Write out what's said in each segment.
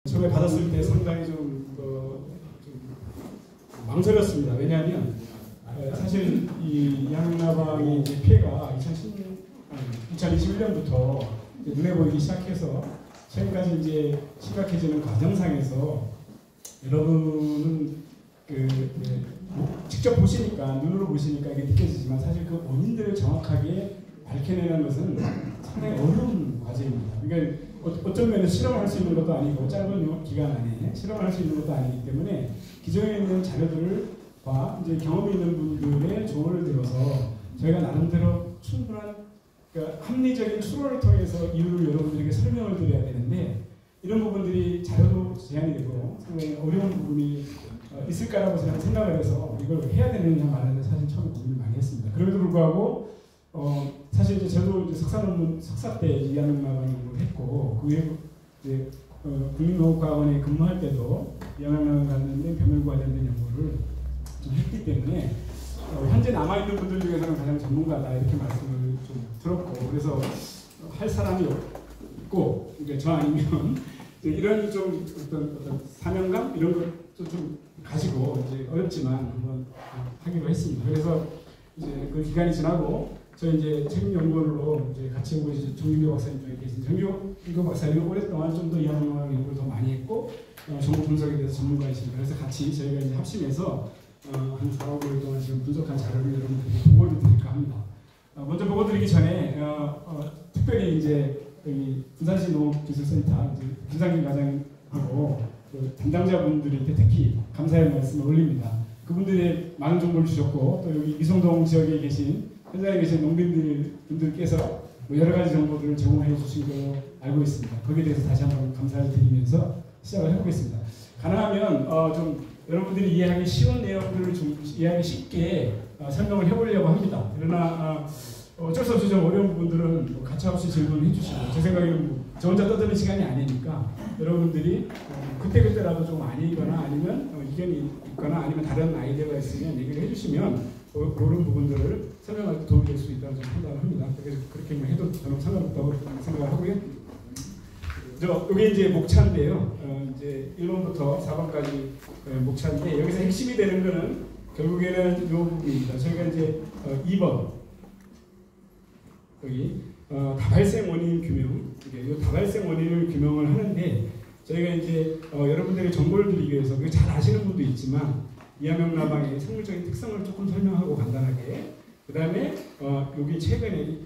처음에 받았을 때 상당히 좀 망설였습니다. 왜냐하면 사실 이 양나방의 피해가 2021년부터 눈에 보이기 시작해서 최근까지 이제 심각해지는 과정상에서 여러분은 직접 보시니까, 눈으로 보시니까 이게 느껴지지만 사실 그 원인들을 정확하게 밝혀내는 것은 상당히 어려운 과제입니다. 그러니까 어떤 면에서 실험할 수 있는 것도 아니고 짧은 기간 안에 실험할 수 있는 것도 아니기 때문에 기존에 있는 자료들과 이제 경험이 있는 분들의 조언을 들어서 저희가 나름대로 충분한 그러니까 합리적인 추론을 통해서 이유를 여러분들에게 설명을 드려야 되는데 이런 부분들이 자료도 제한이 되고 상당히 어려운 부분이 있을까라고 생각을 해서 이걸 해야 되느냐 말하는 사실 처음에 고민을 많이 했습니다. 그럼에도 불구하고 사실 이제 저도 이제 석사 때 이양나방 연구를 했고 그 외에 이제 국민농업과학원에 근무할 때도 이양나방 관련된 병멸과 관련된 연구를 좀 했기 때문에 현재 남아 있는 분들 중에서는 가장 전문가다 이렇게 말씀을 좀 들었고 그래서 할 사람이 없고 그러니까 저 아니면 이런 좀 어떤 사명감 이런 것도 좀 가지고 이제 어렵지만 한번 하기로 했습니다. 그래서 이제 그 기간이 지나고 저희 이제 책임 연구원으로 이제 같이 오고 이제 정규교 박사님 중에 계신 정규교 박사님은 오랫동안 좀 더 이양나방 연구를 더 많이 했고 정보 분석에 대해서 전문가이십니다. 그래서 같이 저희가 이제 합심해서 한 4, 5개월 동안 지금 분석한 자료를 여러분들에게 보고를 드릴까 합니다. 먼저 보고 드리기 전에 특별히 이제 여기 군산시 농업기술센터 김상균 과장하고 그 담당자분들한테 특히 감사의 말씀을 올립니다. 그분들이 많은 정보를 주셨고 또 여기 이송동 지역에 계신 현장에 계신 농민분들께서 여러 가지 정보들을 제공해 주신 걸로 알고 있습니다. 거기에 대해서 다시 한번 감사를 드리면서 시작을 해보겠습니다. 가능하면 좀 여러분들이 이해하기 쉬운 내용들을 좀 이해하기 쉽게 설명을 해보려고 합니다. 그러나 어쩔 수 없이 좀 어려운 부분들은 뭐 가차없이 질문을 해주시고 제 생각에는 저 혼자 떠드는 시간이 아니니까 여러분들이 그때그때라도 좀 아니거나 아니면 의견이 있거나 아니면 다른 아이디어가 있으면 얘기를 해주시면 그런 부분들을 설명할 때 도움이 될 수 있다고 저는 판단을 합니다. 그래서 그렇게만 해도 저는 상관없다고 생각을 하고요. 여기 이제 목차인데요. 이제 1번부터 4번까지 목차인데 여기서 핵심이 되는 거는 결국에는 이 부분입니다. 저희가 이제 2번 여기 다발생 원인 규명, 이 다발생 원인을 규명을 하는데 저희가 이제 여러분들의 정보를 드리기 위해서 잘 아시는 분도 있지만 이양나방의 생물적인 특성을 조금 설명하고 간단하게 그 다음에 여기 최근에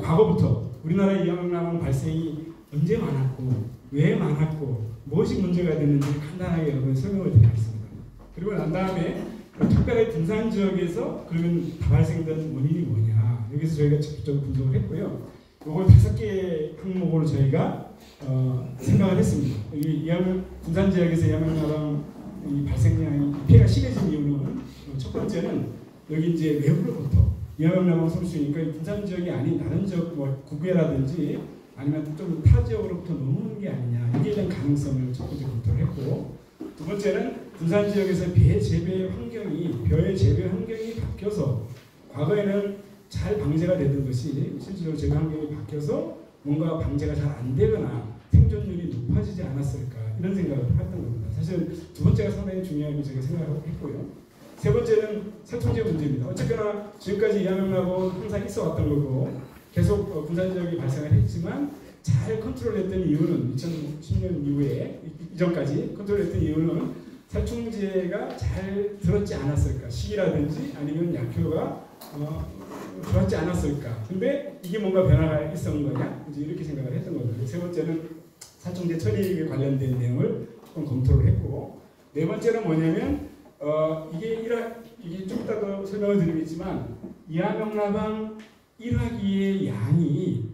과거부터 우리나라의 이양나방 발생이 언제 많았고 왜 많았고 무엇이 문제가 됐는지 간단하게 여러분 설명을 드리겠습니다. 그리고 난 다음에 특별히 분산 지역에서 그러면 다발생된 원인이 뭐냐 여기서 저희가 직접적으로 분석을 했고요. 이걸 5개 항목으로 저희가 생각을 했습니다. 이 분산 지역에서 이양나방 이 발생량이 피해가 심해진 이유는 첫 번째는 여기 이제 외부로부터 이양나방 성수니까 분산 지역이 아닌 다른 지역 뭐 국외라든지 아니면 좀 타 지역으로부터 넘어오는 게 아니냐 이게 대한 가능성을 첫 번째 검토를 했고 두 번째는 분산 지역에서 벼의 재배 환경이 바뀌어서 과거에는 잘 방제가 되던 것이 실제로 재배 환경이 바뀌어서 뭔가 방제가 잘 안 되거나 생존율이 높아지지 않았을까 이런 생각을 했던 겁니다. 사실 두 번째가 상당히 중요하게 제가 생각을 했고요. 세 번째는 살충제 문제입니다. 어쨌거나 지금까지 이양나방은 항상 있어 왔던 거고 계속 분산 지역이 발생을 했지만 잘 컨트롤했던 이유는 2010년 이후에 이전까지 컨트롤했던 이유는 살충제가 잘 들었지 않았을까 시기라든지 아니면 약효가 들었지 않았을까 근데 이게 뭔가 변화가 있었는 거냐 이제 이렇게 생각을 했던 거죠. 세 번째는 살충제 처리에 관련된 내용을 조금 검토를 했고 네 번째는 뭐냐면 이게 좀 이따도 설명을 드리겠지만 이양나방 1화기의 양이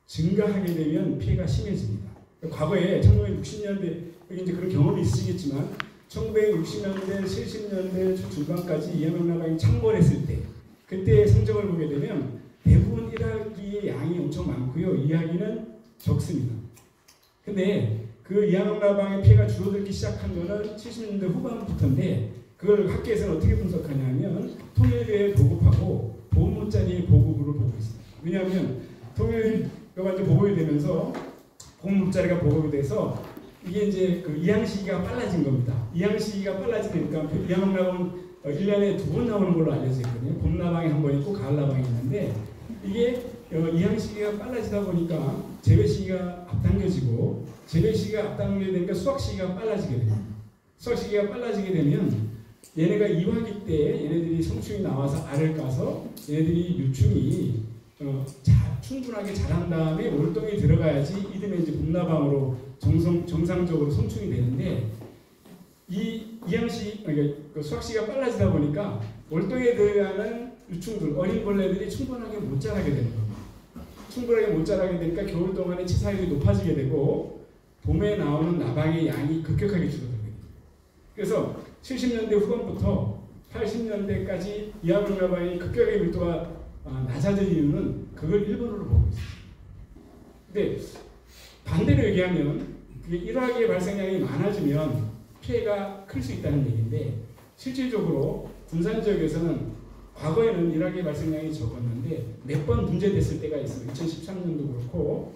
증가하게 되면 피해가 심해집니다. 과거에 1960년대 여기 이제 그런 경험이 있으시겠지만 1960년대, 70년대 중반까지 이양나방이 창궐했을 때 그때 성적을 보게 되면 대부분 1화기의 양이 엄청 많고요. 2화기는 적습니다. 근데 그 이양나방의 피해가 줄어들기 시작한 거는 70년대 후반부터인데 그걸 학계에서는 어떻게 분석하냐면 통일교에 보급하고 보험문자리 보급으로 보고 있습니다. 왜냐하면 통일교가 이제 보급이 되면서 보험문자리가 보급이 돼서 이게 이제 그 이양 시기가 빨라진 겁니다. 이양 시기가 빨라지니까 이양나방은 1년에 2번 나오는 걸로 알려져 있거든요. 봄나방이 한 번 있고 가을나방이 있는데 이게 이양 시기가 빨라지다 보니까 재배 시기가 앞당겨지고 재배 시기가 앞당겨지니까 수확 시기가 빨라지게 돼요. 수확 시기가 빨라지게 되면 얘네가 이화기 때 얘네들이 성충이 나와서 알을 까서 얘네들이 유충이 충분하게 자란 다음에 월동이 들어가야지 이듬해 이제 봄나방으로 정상적으로 성충이 되는데 이 이양시 그러니까 수확시가 빨라지다 보니까 월동에 들어가는 유충들 어린 벌레들이 충분하게 못 자라게 되는 겁니다. 충분하게 못 자라게 되니까 겨울 동안에 치사율이 높아지게 되고 봄에 나오는 나방의 양이 급격하게 줄어들게 됩니다. 그래서 70년대 후반부터 80년대까지 이화명 나방이 급격하게 밀도가 낮아진 이유는 그걸 일본어로 보고 있어요. 근데 반대로 얘기하면 그게 일화기의 발생량이 많아지면 피해가 클 수 있다는 얘기인데 실질적으로 군산 지역에서는 과거에는 일화기의 발생량이 적었는데 몇 번 문제됐을 때가 있어요. 2013년도 그렇고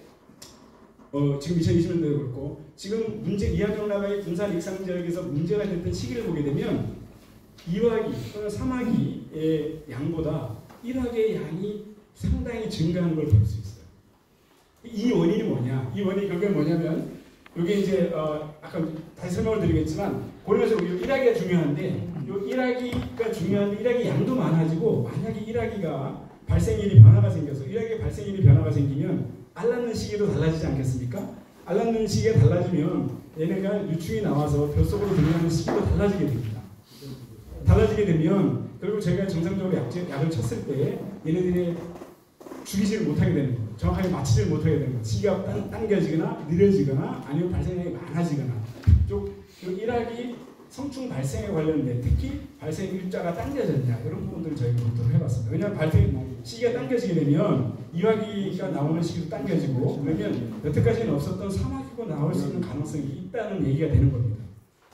지금 2020년도도 그렇고 지금 이화명 나방이 군산 익산 지역에서 문제가 됐던 시기를 보게 되면 이화기 또는 삼화기의 양보다 일화기의 양이 상당히 증가하는 걸 볼 수 있어요. 이 원인이 뭐냐? 이 원인이 결국엔 뭐냐면 이게 이제 아까 다시 설명을 드리겠지만 고려해서 일화기가 중요한데 이 일화기가 중요한데 일화기 양도 많아지고 만약에 일화기가 발생일이 변화가 생겨서 일화기 발생일이 변화가 생기면 알 낳는 시기도 달라지지 않겠습니까? 알 낳는 시기가 달라지면 얘네가 유충이 나와서 뱃속으로 들어가는 시기도 달라지게 됩니다. 달라지게 되면 결국 제가 정상적으로 약을 쳤을 때 얘네들이 죽이지를 못하게 되는 거예요. 정확하게 맞추지를 못하게 되는 거예요. 시기가 당겨지거나 느려지거나 아니면 발생량이 많아지거나 쪽 일화기 성충 발생에 관련된 특히 발생 일자가 당겨졌냐 이런 부분들을 저희가 검토를 해봤습니다. 왜냐하면 발생 시기가 당겨지게 되면 이화기가 나오는 시기도 당겨지고 그러면 여태까지는 없었던 삼화기가 나올 수 있는 가능성이 있다는 얘기가 되는 겁니다.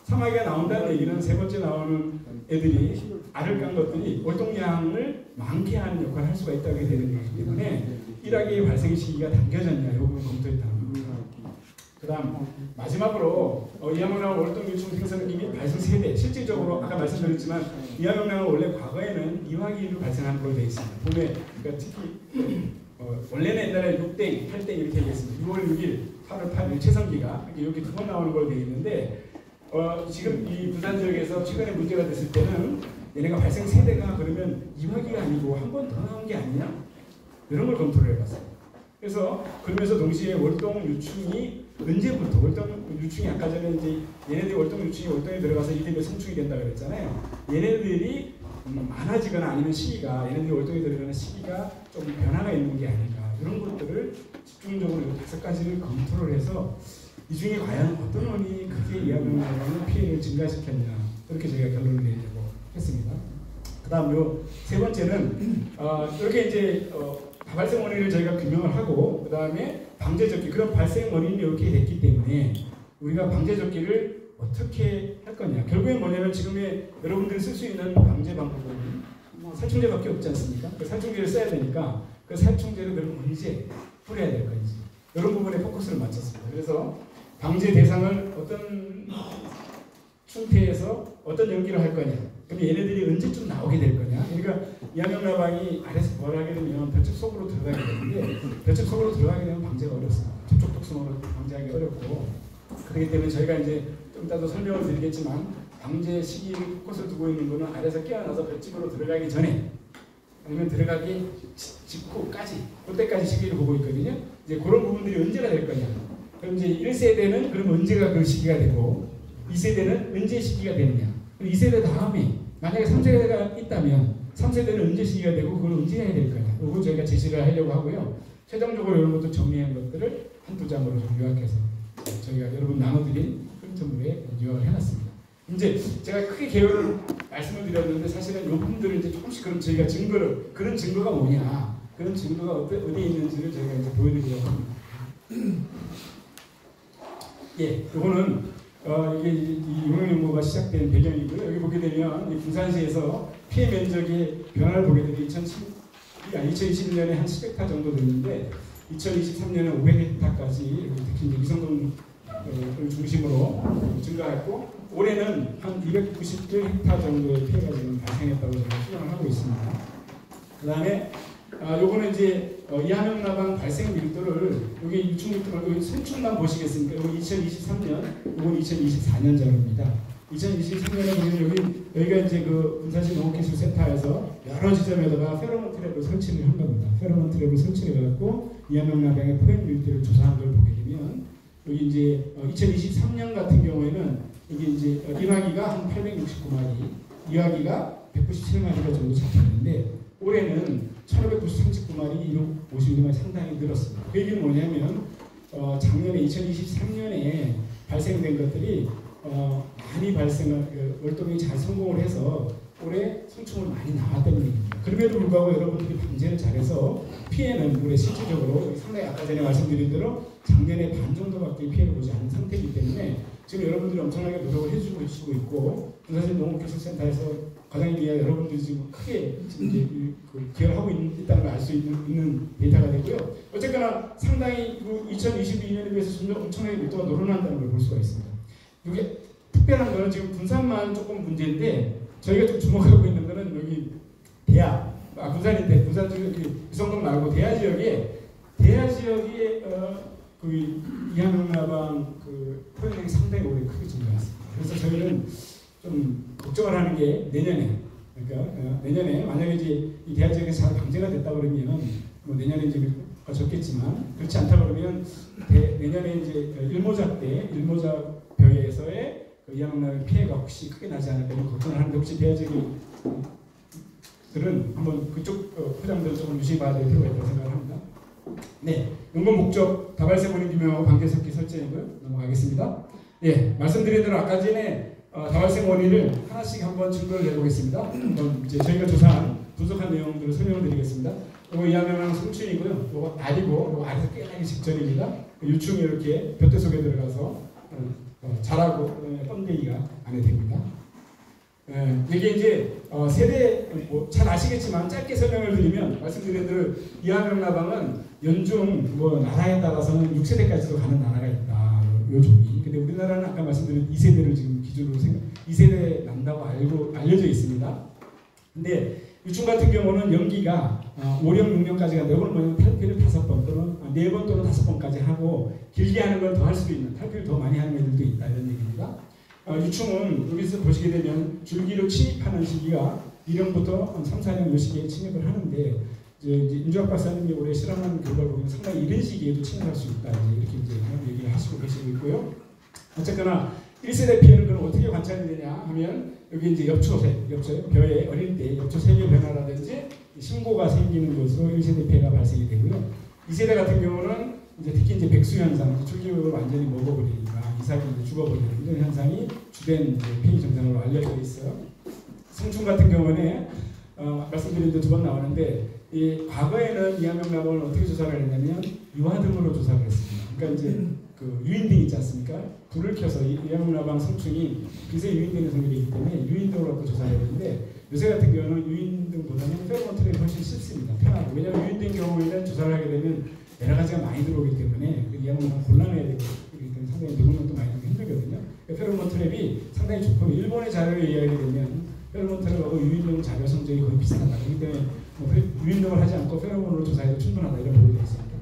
삼화기가 나온다는 얘기는 세 번째 나오는 애들이 알을 깐 것들이 월동량을 많게 하는 역할을 할 수가 있다고 되는 거기 때문에 일화기의 발생 시기가 당겨졌냐 이 부분을 검토했다는 겁니다. 그 다음 마지막으로 이화명나방 월동 유충 생성 기기 발생 세대 실질적으로 아까 말씀드렸지만 이화명나방은 원래 과거에는 이화기로 발생하는 걸로 되어 있습니다. 봄에 그러니까 특히 원래는 옛날에 6땡, 8땡 이렇게 얘기했습니다. 6월 6일, 8월 8일 최성기가 이렇게 두 번 나오는 걸로 되어 있는데 지금 이 부산 지역에서 최근에 문제가 됐을 때는 얘네가 발생 세대가 그러면 이화기가 아니고 한 번 더 나온 게 아니냐? 이런 걸 검토를 해봤어요. 그래서 그러면서 동시에 월동 유충이 언제부터 월동 유충이 아까 전에 이제 얘네들이 월동 유충이 월동에 들어가서 이듬해 성충이 된다 그랬잖아요. 얘네들이 많아지거나 아니면 시기가 얘네들이 월동에 들어가는 시기가 좀 변화가 있는 게 아닌가 이런 것들을 집중적으로 5가지를 검토를 해서 이 중에 과연 어떤 원인이 크게 이화명나방의 피해를 증가시켰냐 이렇게 저희가 결론을 내려고 했습니다. 그 다음 요 세 번째는 이렇게 이제 발생 원인을 저희가 규명을 하고 그 다음에 방제적기 그런 발생 원인이 이렇게 됐기 때문에 우리가 방제적기를 어떻게 할 거냐 결국엔 뭐냐면 지금의 여러분들이 쓸 수 있는 방제 방법은 살충제밖에 없지 않습니까? 그 살충제를 써야 되니까 그 살충제를 그럼 언제 뿌려야 될 건지 이런 부분에 포커스를 맞췄습니다. 그래서 방제 대상을 어떤 충태에서 어떤 연기를 할 거냐 그럼 얘네들이 언제쯤 나오게 될 거냐 그러니까 이화명나방이 알에서 뭘 하게 되면 벼측 속으로 들어가게 되는데 벼측 속으로 들어가게 되면 방제가 어렵습니다. 접촉 독성으로 방제하기 어렵고 그렇기 때문에 저희가 이제 좀 이따도 설명을 드리겠지만 방제 시기를 포커스를 두고 있는 거는 알에서 깨어나서 벼측으로 들어가기 전에 아니면 들어가기 직후까지 그때까지 시기를 보고 있거든요. 이제 그런 부분들이 언제가 될 거냐 그럼 이제 1세대는 그럼 언제가 그 시기가 되고 2세대는 언제 시기가 되느냐 2세대 다음에 만약에 3세대가 있다면 3세대는 언제 시기가 되고 그걸 언제 해야 될 거냐 이걸 저희가 제시를 하려고 하고요. 최종적으로 이런 것도 정리한 것들을 한두 장으로 좀 요약해서 저희가 여러분 나눠드린 프린트물에 요약을 해놨습니다. 이제 제가 크게 개요를 말씀을 드렸는데 사실은 이 부분들을 이제 조금씩 그럼 저희가 증거를 그런 증거가 뭐냐 그런 증거가 어디에 있는지를 저희가 이제 보여드리려고 합니다. 예, 이거는 이게 이 용역연구가 시작된 배경이고요. 여기 보게 되면 이 부산시에서 피해 면적의 변화를 보게 되면 2021년에 한 700타 정도 됐는데 2023년에 500헥타까지 특히 이제 위성동 중심으로 증가했고 올해는 한 291헥타 정도의 피해가 지금 발생했다고 저희가 추정을 하고 있습니다. 그 다음에 요거는 이제 이하명나방 발생 밀도를 여기 유충 밀도를 여기 송충만 보시겠습니까? 여기 2023년, 이건 2024년 자료입니다. 2023년에 보면 여기가 이제 그 군사시 농업기술센터에서 여러 지점에다가 페로몬 트랩을 설치를 한 겁니다. 페로몬 트랩을 설치를 해갖고 이하명나방의 포획 밀도를 조사한 걸 보게 되면 여기 이제 2023년 같은 경우에는 여기 이제 1화기가 한 869마리, 2화기가 197마리가 정도 잡혔는데 올해는 1539마리, 252마리 상당히 늘었습니다. 그 얘기는 뭐냐면 작년에 2023년에 발생된 것들이 많이 발생한 월동이 잘 성공을 해서 올해 성충을 많이 나왔다는 얘기입니다. 그럼에도 불구하고 여러분들이 방제를 잘해서 피해는 올해 실질적으로 상당히 아까 전에 말씀드린 대로 작년에 반 정도밖에 피해를 보지 않은 상태이기 때문에 지금 여러분들이 엄청나게 노력을 해주고 있고 군사시 농업기술센터에서 가장에 비해 여러분들이 지금 크게 이제 기여를 하고 있다는 걸 알 수 있는 데이터가 되고요. 어쨌거나 상당히 2022년에 비해서 엄청나게 밀도가 늘어난다는 걸 볼 수가 있습니다. 이게 특별한 거는 지금 군산만 조금 문제인데 저희가 좀 주목하고 있는 거는 여기 대하, 군산인데 군산 지역이 유성동 말고 대하 지역에 그 이하명나방 그 포획량이 상당히 올해 크게 증가했습니다. 그래서 저희는 좀 걱정을 하는 게 내년에, 그러니까 내년에 만약에 이제 이 대하 지역에서 잘 방제가 됐다 그러면 뭐 내년에 이제 적겠지만 그렇지 않다 그러면 내년에 이제 일모작 벼에서의 그 이하명나방 피해가 혹시 크게 나지 않을까 이런 걱정을 하는데 혹시 대하 지역들은 한번 그쪽 포장들을 조금 유심히 봐야 될 필요가 있다고 생각을 합니다. 네, 연구 목적 다발생 원인 규명하고 관계석기 설정이고요. 넘어가겠습니다. 예, 말씀드린 대로 아까 전에 다발생 원인을 하나씩 한번 증거를 내보겠습니다. 한번 이제 저희가 조사한 분석한 내용들을 설명을 드리겠습니다. 이거 이하명나방 성충이고요. 이거 알이고, 이거 알에서 깨어나기 직전입니다. 유충이 이렇게 볕대 속에 들어가서 자라고 뻔데기가 안에 됩니다. 이게 이제 세대 잘 아시겠지만 짧게 설명을 드리면 말씀드린 대로 이하명나방은 연중 나라에 따라서는 6세대까지도 가는 나라가 있다. 요 종이. 근데 우리나라는 아까 말씀드린 2세대를 지금 기준으로 2세대 난다고 알려져 있습니다. 근데 유충 같은 경우는 연기가 5년, 6년까지 간다. 이거는 뭐냐면 탈피를 5번 또는 4번 또는 5번까지 하고 길게 하는 걸 더 할 수도 있는 탈피를 더 많이 하는 애들도 있다 이런 얘기입니다. 유충은 여기서 보시게 되면 줄기로 침입하는 시기가 1년부터 3, 4년 요 시기에 침입을 하는데 이제 임주학 박사님이 올해 실험한 결과를 보면 상당히 이런 시기에도 침입할 수 있다 이렇게 이제 얘기를 하시고 계시고 있고요. 어쨌거나 1세대 피해는 그럼 어떻게 관찰이 되냐 하면 여기 이제 벼의 어릴 때 엽초색의 변화라든지 신고가 생기는 것으로 1세대 피해가 발생이 되고요. 2세대 같은 경우는 이제 특히 이제 백수 현상, 줄기를 완전히 먹어버리니까 이삭이 죽어버리는 이런 현상이 주된 피해 증상으로 알려져 있어요. 성충 같은 경우는 말씀드린 데 2번 나오는데 이 과거에는 이하명나방을 어떻게 조사를 했냐면 유화등으로 조사를 했습니다. 그러니까 이제 그 유인등 있지 않습니까? 불을 켜서 이하명나방 성충이 빛에 유인되는 성질이기 때문에 유인등으로 조사를 했는데 요새 같은 경우는 유인등보다는 페로몬 트랩이 훨씬 쉽습니다. 편하고. 왜냐하면 유인등 경우에는 조사를 하게 되면 여러 가지가 많이 들어오기 때문에 이하명나방 곤란해야 되기 때문에 상당히 누르는 것도 많이 힘들거든요. 페로몬 트랩이 상당히 좋고 일본의 자료에 의하게 되면 페로몬 트랩하고 유인등 자료 성적이 거의 비슷하다. 그렇기 때문에 유인등을 하지 않고 페로몬으로 조사해도 충분하다 이런 보고가 있습니다.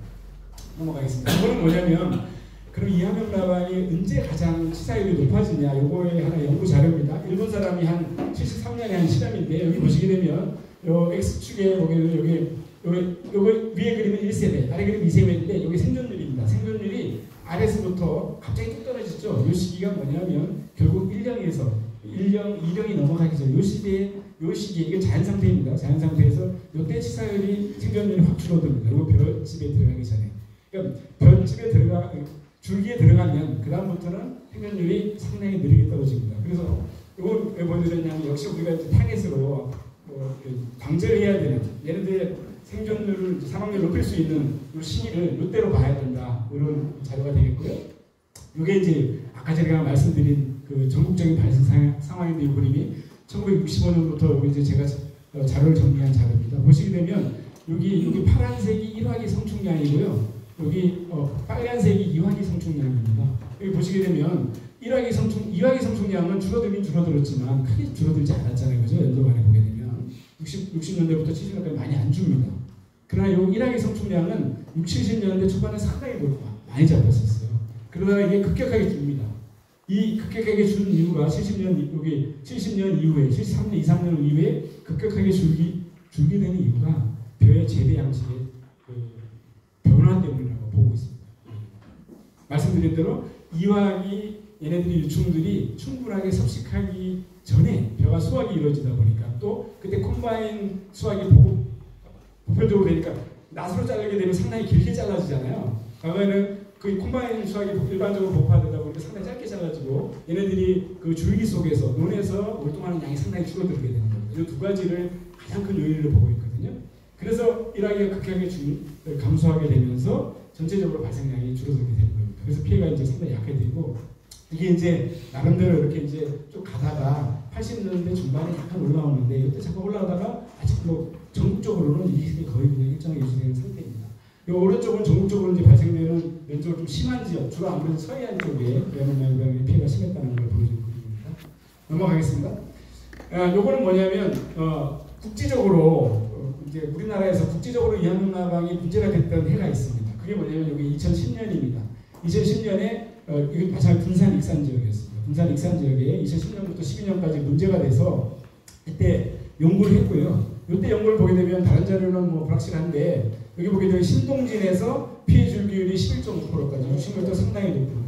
넘어가겠습니다. 이거는 뭐냐면 그럼 이하명나방이 언제 가장 치사율이 높아지냐 요거의 하나 연구 자료입니다. 일본 사람이 한 73년에 한 실험인데 여기 보시게 되면 요 X축에 보면 요거 위에 그림은 1세대, 아래 그림은 2세대인데 여기 생존율입니다. 생존율이 아래서부터 갑자기 뚝 떨어지죠. 요 시기가 뭐냐면 결국 1령에서 1령, 2령이 넘어가기 전에 요 시기에 이게 자연 상태입니다. 자연 상태에서 요때 치사율이 생존율이 확 줄어듭니다. 요거 벼집에 들어가기 전에. 그러니까 벼집에 줄기에 들어가면 그 다음부터는 생존율이 상당히 느리게 떨어집니다. 그래서 이걸 왜 보여드렸냐면 역시 우리가 이제 타겟으로 방제를 해야 되는 얘네들의 생존율을 사망률을 높일 수 있는 이 시기를 이때로 봐야 된다. 이런 자료가 되겠고요. 이게 이제 아까 제가 말씀드린 그 전국적인 발생 상황인데 이 그림이 1965년부터 여기 이제 제가 자료를 정리한 자료입니다. 보시게 되면 여기 파란색이 1화기 성충량이고요. 여기 빨간색이 2화기 성충량입니다. 여기 보시게 되면 1학기 성충, 2학기 성충량은 줄어들긴 줄어들었지만 크게 줄어들지 않았잖아요. 그죠? 연도간에 보게 되면 60년대부터 70년대까지 많이 안 줍니다. 그러나 이 1학기 성충량은 70년대 초반에 상당히 많이 잡혔었어요. 그러다가 이게 급격하게 줍니다. 이 급격하게 준 이유가 70년 이후에 73년, 23년 이후에 급격하게 줄게 되는 이유가 벼의 재배 양식의 변화 때문이라고 보고 있습니다. 말씀드린 대로 이와기 얘네들이 유충들이 충분하게 섭식하기 전에 벼가 수확이 이루어지다 보니까 또 그때 콤바인 수확이 보편적으로 되니까 낫으로 자르게 되면 상당히 길게 잘라지잖아요. 과거에는 그 콤바인 수확이 일반적으로 복화되다 보니까 상당히 짧게 잘라지고 얘네들이 그 줄기 속에서 논에서 월동하는 양이 상당히 줄어들게 되는 겁니다. 이 두 가지를 가장 큰 요인으로 보고 있거든요. 그래서 일하기가 극하게 감소하게 되면서 전체적으로 발생량이 줄어들게 되는 겁니다. 그래서 피해가 이제 상당히 약해지고 이게 이제 나름대로 이렇게 이제 쭉 가다가 80년대 중반에 약간 올라오는데 이때 잠깐 올라오다가 아직 뭐 전국적으로는 이게 거의 그냥 일정하게 유지되는 상태입니다. 이 오른쪽은 전국적으로 이제 발생되는 면적으로 좀 심한 지역, 주로 아무래도 서해안 쪽에 배양병의 피해가 심했다는 걸 보여주는 그림입니다. 넘어가겠습니다. 요거는 뭐냐면 국지적으로 이제 우리나라에서 국지적으로 이항나방이 문제가 됐던 해가 있습니다. 그게 뭐냐면 여기 2010년입니다. 2010년에 이게 마찬가지 군산 익산 지역이었습니다. 군산 익산 지역에 2010년부터 12년까지 문제가 돼서 그때 연구를 했고요. 이때 연구를 보게 되면 다른 자료는 뭐 불확실한데 여기 보게 되면 신동진에서 피해 줄기율이 11.5%까지 유심을 또 상당히 높은.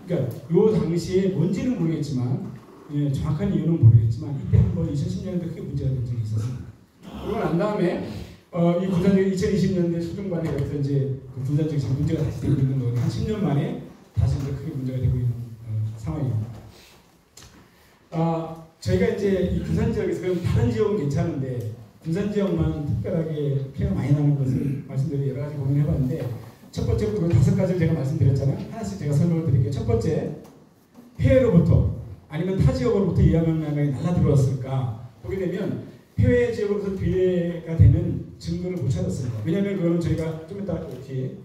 그러니까 요 당시에 뭔지는 모르겠지만 정확한 이유는 모르겠지만 이때 한번 2010년에도 크게 문제가 된 적이 있었습니다. 그러고 난 다음에 이 군산 지역이 2020년대 초중반에 어떤 이제 그 군산 지역이 문제가 다시 되고 있는 거예요. 한 10년 만에 다시 이제 크게 문제가 되고 있는 상황입니다. 저희가 이제 이 군산 지역에서 그럼 다른 지역은 괜찮은데 군산 지역만 특별하게 피해가 많이 나는 것을 말씀드리고 여러 가지 고민을 해봤는데 첫 번째부터 5가지를 제가 말씀드렸잖아요. 하나씩 제가 설명을 드릴게요. 첫 번째, 해외로부터 아니면 타 지역으로부터 이항나방이 날라 들어왔을까 보게 되면 해외 지역으로서 피해가 되는 증거를 못 찾았습니다. 왜냐하면 그거는 저희가 좀 이따 뒤에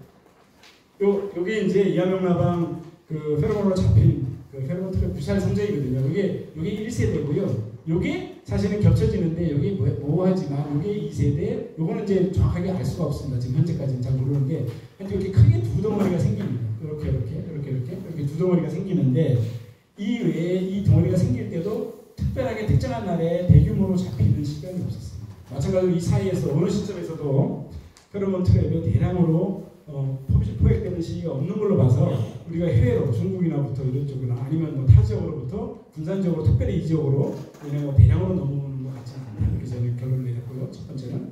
여기 이제 이항나방 그 페로몬으로 잡힌 그 페로몬 트랩 부살 성적이거든요. 이게 1세대고요. 요게 사실은 겹쳐지는데 여기 모호하지만 요게 2세대, 요거는 이제 정확하게 알 수가 없습니다. 지금 현재까지는 잘 모르는데 이렇게 크게 두 덩어리가 생깁니다. 이렇게 두 덩어리가 생기는데 이 외에 이 덩어리가 생길 때도 특별하게 특정한 날에 대규모로 잡히는 시간이 없었습니다. 마찬가지로 이 사이에서 어느 시점에서도 페로몬 트랩에 대량으로 포획되는 시기가 없는 걸로 봐서 우리가 해외로 중국이나부터 이런 쪽이나 아니면 뭐 타 지역으로부터 군산 지역으로 특별히 이 지역으로 뭐 대량으로 넘어오는 것 같지 않다. 이렇게 저는 결론을 내렸고요. 첫 번째는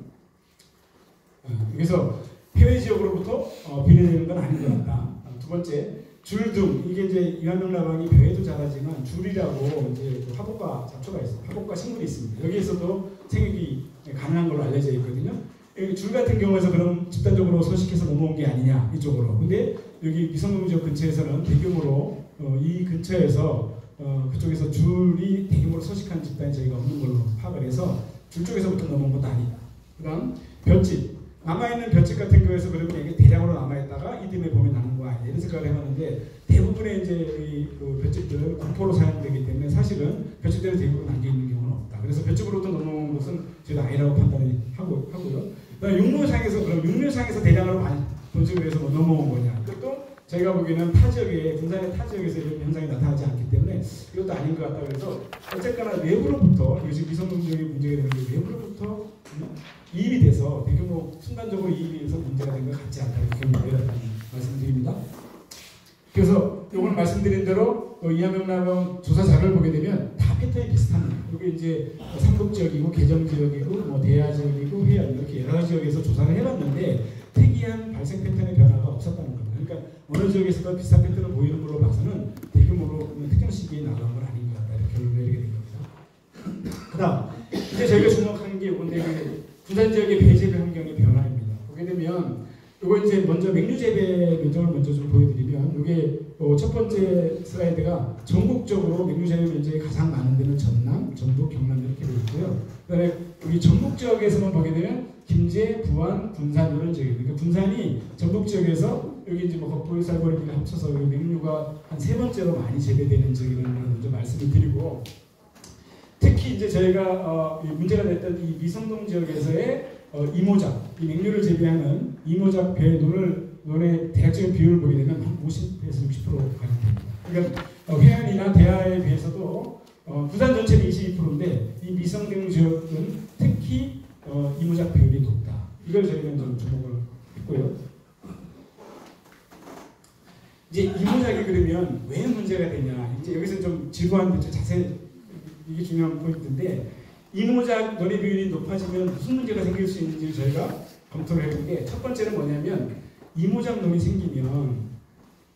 그래서 해외 지역으로부터 비례되는 건 아닌 것 같다. 두 번째, 줄등, 이게 이제 이항나방이 벼에도 자라지만 줄이라고 이제 화복과 잡초가 있어요. 화복과 식물이 있습니다. 여기에서도 생육이 가능한 걸로 알려져 있거든요. 줄 같은 경우에서 그럼 집단적으로 서식해서 넘어온 게 아니냐 이쪽으로. 근데 여기 미성농 지역 근처에서는 대규모로 이 근처에서 그쪽에서 줄이 대규모로 서식한 집단이 저희가 없는 걸로 파악을 해서 줄 쪽에서부터 넘어온 것도 아니다. 그다음 볏짚, 남아있는 볏짚 같은 경우에서 그러면 이게 대량으로 남아있다가 이듬해 봄에 나는 거 아니냐 이런 생각을 해봤는데 대부분의 이제 그 볏짚들은 공포로 사용되기 때문에 사실은 볏짚들은 대부분 남겨있는 경우는 없다. 그래서 볏짚으로부터 넘어온 것은 저희가 아니라고 판단하고요. 육묘상에서 그럼 육묘상에서 대량으로 번식을 해서 뭐 넘어온 거냐? 그것도 저희가 보기에는 타 지역에 군산의 타 지역에서 이런 현상이 나타나지 않기 때문에 이것도 아닌 것 같다. 그래서 어쨌거나 외부로부터 요즘 미성농 지역이 문제가 되는 게 외부로부터 이입이 돼서 대규모 순간적으로 이입이 돼서 문제가 된 것 같지 않다 이렇게 내렸다는 말씀드립니다. 그래서 오늘 말씀드린 대로 이항나방 조사 자료를 보게 되면 다 패턴이 비슷합니다. 여기 이제 삼북 지역이고 개정 지역이고 뭐 대하 지역이고 해안 이렇게 여러 가지 지역에서 조사를 해봤는데 특이한 발생 패턴의 변화가 없었다는 겁니다. 그러니까 어느 지역에서도 비슷한 패턴을 보이는 걸로 봐서는 대규모로 특정 시기에 나간 건 아닌 것 같다 이렇게 결론을 내리게 된 겁니다. 그다음 이제 저희가 주목하는 게 이건데 군산 지역의 배재배 환경의 변화입니다. 보게 되면 이거 이제 먼저 맥류재배 면적을 먼저 좀 보여드리면 이게 첫 번째 슬라이드가 전국적으로 맥류재배 면적이 가장 많은 데는 전남, 전북, 경남 이렇게 되어 있고요. 그다음에 여기 전북 지역에서만 보게 되면 김제, 부안, 군산 이런 지역입니다. 그러니까 군산이 전북 지역에서 여기 이제 뭐 겉보살벌이를 합쳐서 맹류가 한 3번째로 많이 재배되는 지역이라는 걸 먼저 말씀을 드리고, 특히 이제 저희가 문제가 됐던 이 미성동 지역에서의 이모작, 이 맹류를 재배하는 이모작 벼의 논의 대략적인 비율을 보게 되면 한 50에서 60% 가량 됩니다. 그러니까 회안이나 대하에 비해서도 부산 전체는 22%인데 이 미성동 지역은 특히 이모작 비율이 높다. 이걸 저희는 좀 주목을 했고요. 이제 이모작이 그러면 왜 문제가 되냐? 이제 여기서 좀 지루한데 좀 자세히 이게 중요한 포인트인데, 이모작 논의 비율이 높아지면 무슨 문제가 생길 수 있는지 저희가 검토를 해본 게, 첫 번째는 뭐냐면 이모작 논이 생기면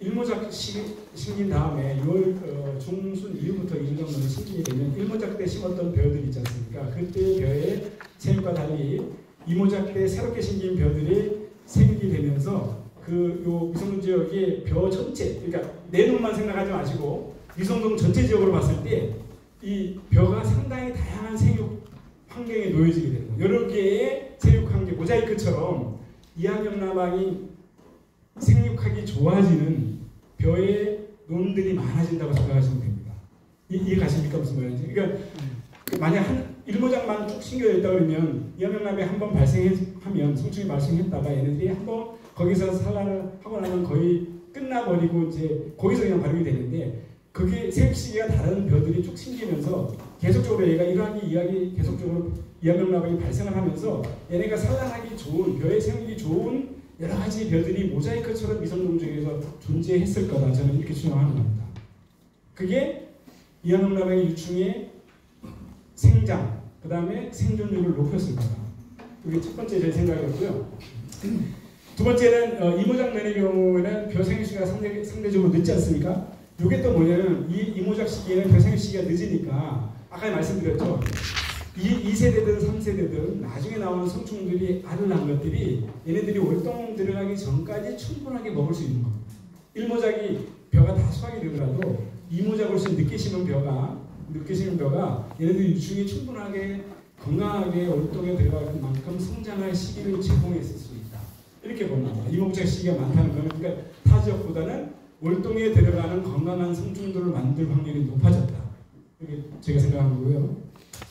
일모작 심긴 다음에 6월 중순 이후부터 이모작 논이 생기게 되면 일모작 때 심었던 벼들 있지 않습니까? 그때 벼의 생육과 달리 이모작 때 새롭게 생긴 벼들이 생기게 되면서 요 미성동 지역의 벼 전체, 그러니까 내 논만 생각하지 마시고 미성동 전체 지역으로 봤을 때 이 벼가 상당히 다양한 생육 환경에 놓여지게 되는 거예요. 여러 개의 생육 환경, 모자이크처럼 이하경남항이 생육하기 좋아지는 벼의 논들이 많아진다고 생각하시면 됩니다. 이해 가십니까? 무슨 말인지? 그러니까 만약 한 일모작만 쭉 심겨져 있다 그러면 이하경남에 한번 발생하면 성충이 발생했다가 얘네들이 한번 거기서 산란을 하고 나면 거의 끝나버리고 이제 거기서 그냥 발육이 되는데, 그게 생육 시기가 다른 벼들이 쭉 생기면서 계속적으로 얘가 1학기, 2학기 계속적으로 이하경남이 발생을 하면서 얘네가 산란하기 좋은, 벼의 생육이 좋은 여러 가지 벼들이 모자이크처럼 미성동 지역에서 존재했을 거다. 저는 이렇게 추정하는 겁니다. 그게 이하경남의 유충의 생장, 그 다음에 생존율을 높였을 거다. 그게 첫 번째 제 생각이었고요. 두 번째는 이모작 논의 경우에는 벼 생육 시기가 상대적으로 늦지 않습니까? 이게 또 뭐냐면 이 이모작 시기에는 벼 생육 시기가 늦으니까 아까 말씀드렸죠. 2세대든 3세대든 나중에 나오는 성충들이 알을 낳은 것들이 얘네들이 월동 들어가기 전까지 충분하게 먹을 수 있는 겁니다. 일모작이 벼가 다 수확이 되더라도 이모작으로서 늦게 심은 벼가 얘네들 유충이 충분하게 건강하게 월동에 들어갈 만큼 성장할 시기를 제공했을 수 있다. 이렇게 봅니다. 이모작 시기가 많다는 것은 그러니까 타 지역보다는 월동에 들어가는 건강한 성충들을 만들 확률이 높아졌다. 이게 제가 생각한 거고요.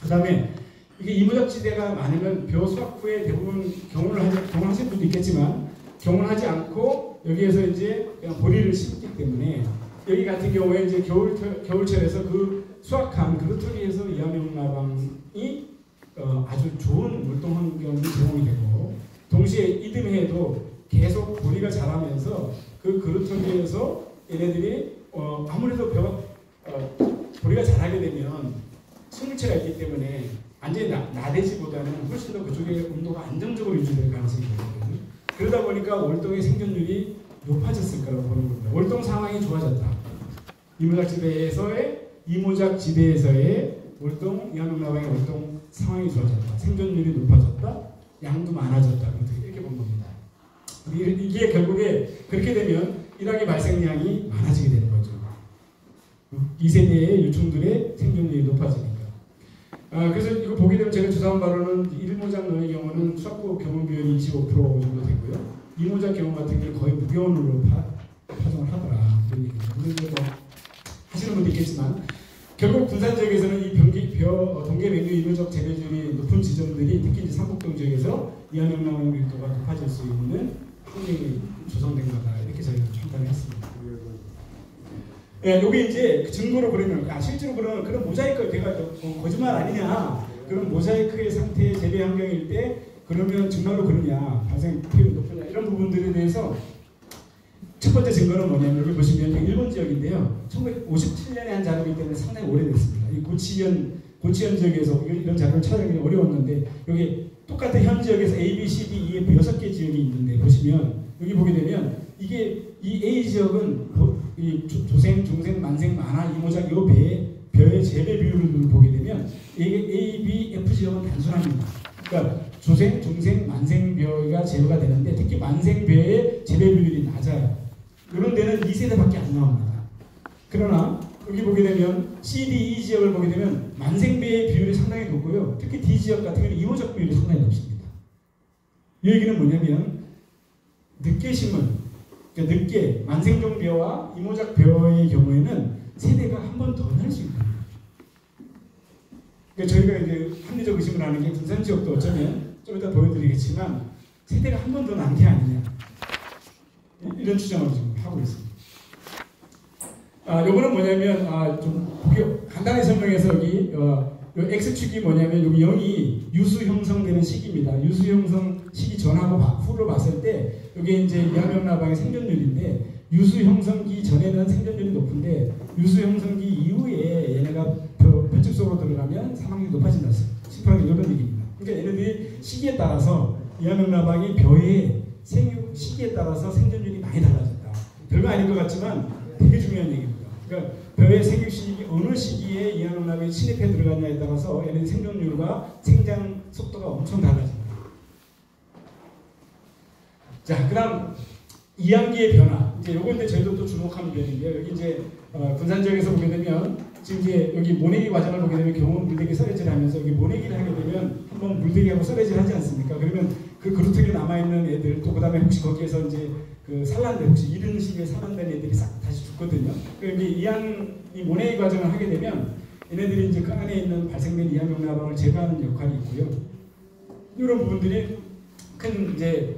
그 다음에 이게 이모작 지대가 많으면 벼 수확 후에 대부분 경운하실 분도 있겠지만 경운하지 않고 여기에서 이제 그냥 보리를 심기 때문에 여기 같은 경우에 이제 겨울철에서 그 수확한 그루터기에서 이하경나방이 아주 좋은 월동 환경이 제공이 되고, 동시에 이듬해에도 계속 보리가 자라면서 그 그루터기에서 얘네들이 아무래도 보리가 자라게 되면 식물체가 있기 때문에 완전히 나대지보다는 훨씬 더 그쪽의 온도가 안정적으로 유지될 가능성이 있거든요. 그러다 보니까 월동의 생존율이 높아졌을 거라고 보는 겁니다. 월동 상황이 좋아졌다. 이모작 지대에서의 월동, 이하경나방의 월동 상황이 좋아졌다. 생존율이 높아졌다. 양도 많아졌다. 이렇게 본 겁니다. 이게 결국에 그렇게 되면 일학기 발생량이 많아지게 되는 거죠. 2세대의 유충들의 생존율이 높아지니까. 그래서 이거 보게 되면 제가 조사한 바로는 일모작 논의 경우는 수확 후 경운 비율이 25% 정도 되고요. 이모작 경우 같은 경우 거의 무경운으로 파종을 하더라. 그런 얘기죠. 물론 뭐 하시는 분도 있겠지만 결국 군산 지역에서는 이 동계 맹류 이모작 재배율이 높은 지점들이 특히 이제 삼북동 지역에서 이하경나방 밀도가 높아질 수 있는 환경이 조성된 거다. 이렇게 저희가 판단을 했습니다. 예, 요게 이제 증거로 그러면 실제로 그런 모자이크 걔가 거짓말 아니냐, 그런 모자이크의 상태의 재배 환경일 때 그러면 정말로 그러냐, 발생 비율이 높으냐, 이런 부분들에 대해서 첫 번째 증거는 뭐냐면 여기 보시면 일본 지역인데요. 1957년에 한 자료이기 때문에 상당히 오래됐습니다. 이 고치현 지역에서 이런 자료를 찾아내기 어려웠는데 여기 똑같은 현 지역에서 A, B, C, D, E, F 6개 지역이 있는데 보시면 여기 보게 되면 이게 이 A 지역은 이 조생, 중생, 만생, 만화, 이모작 요 벼의 재배 비율을 보게 되면 이게 A, B, F 지역은 단순합니다. 그러니까 조생, 중생, 만생벼가 재배가 되는데 특히 만생벼의 재배 비율이 낮아요. 이런 데는 2세대밖에 안 나옵니다. 그러나 여기 보게 되면 C, D, E 지역을 보게 되면 만생벼의 비율이 상당히 높고요. 특히 D 지역 같은 경우는 이모작 비율이 상당히 높습니다. 이 얘기는 뭐냐면 늦게 심은 그러니까 늦게 만생종 벼와 이모작 벼의 경우에는 세대가 한 번 더 날 수 있다. 그러니까 저희가 이제 합리적 의심을 하는 게 군산 지역도 어쩌면 좀 이따 보여드리겠지만 세대가 한 번 더 난 게 아니냐 이런 추정을 지금 하고 있습니다. 요거는 뭐냐면 좀 보기 간단히 설명해서 여기 요 X축이 뭐냐면 여기 0이 유수 형성되는 시기입니다. 유수 형성 시기 전하고 후를 봤을 때 여기 이제 이하명나방의 생존율인데 유수 형성기 전에는 생존율이 높은데 유수 형성기 이후에 얘네가 벼축 속으로 들어가면 사망률이 높아진다. 심판이 이런 얘기입니다. 그러니까 얘네들이 시기에 따라서 이하명나방이 벼의 생육 시기에 따라서 생존율이 많이 달라진다. 별거 아닌 것 같지만 되게 중요한 얘기입니다. 그러니까 벼의 생육 시기 어느 시기에 이하명나방이 침입해 들어가냐에 따라서 얘네들 생존율과 생장 속도가 엄청 달라집니다. 자, 그다음 이항기의 변화. 이제 요건데 저희도 또 주목하는 변인데요. 여기 이제 군산 지역에서 보게 되면 지금 이제 여기 모내기 과정을 보게 되면 경운 물대기 썰해질 하면서 여기 모내기를 하게 되면 한번 물대기하고 썰해질 하지 않습니까? 그러면 그 그루트에 남아 있는 애들 또 그다음에 혹시 거기에서 이제 그 산란된 혹시 이런 식의 산란된 애들이 싹 다시 죽거든요. 그러니까 이 모내기 과정을 하게 되면 얘네들이 이제 그 안에 있는 발생된 이하명나방을 제거하는 역할이 있고요. 이런 부분들이 큰 이제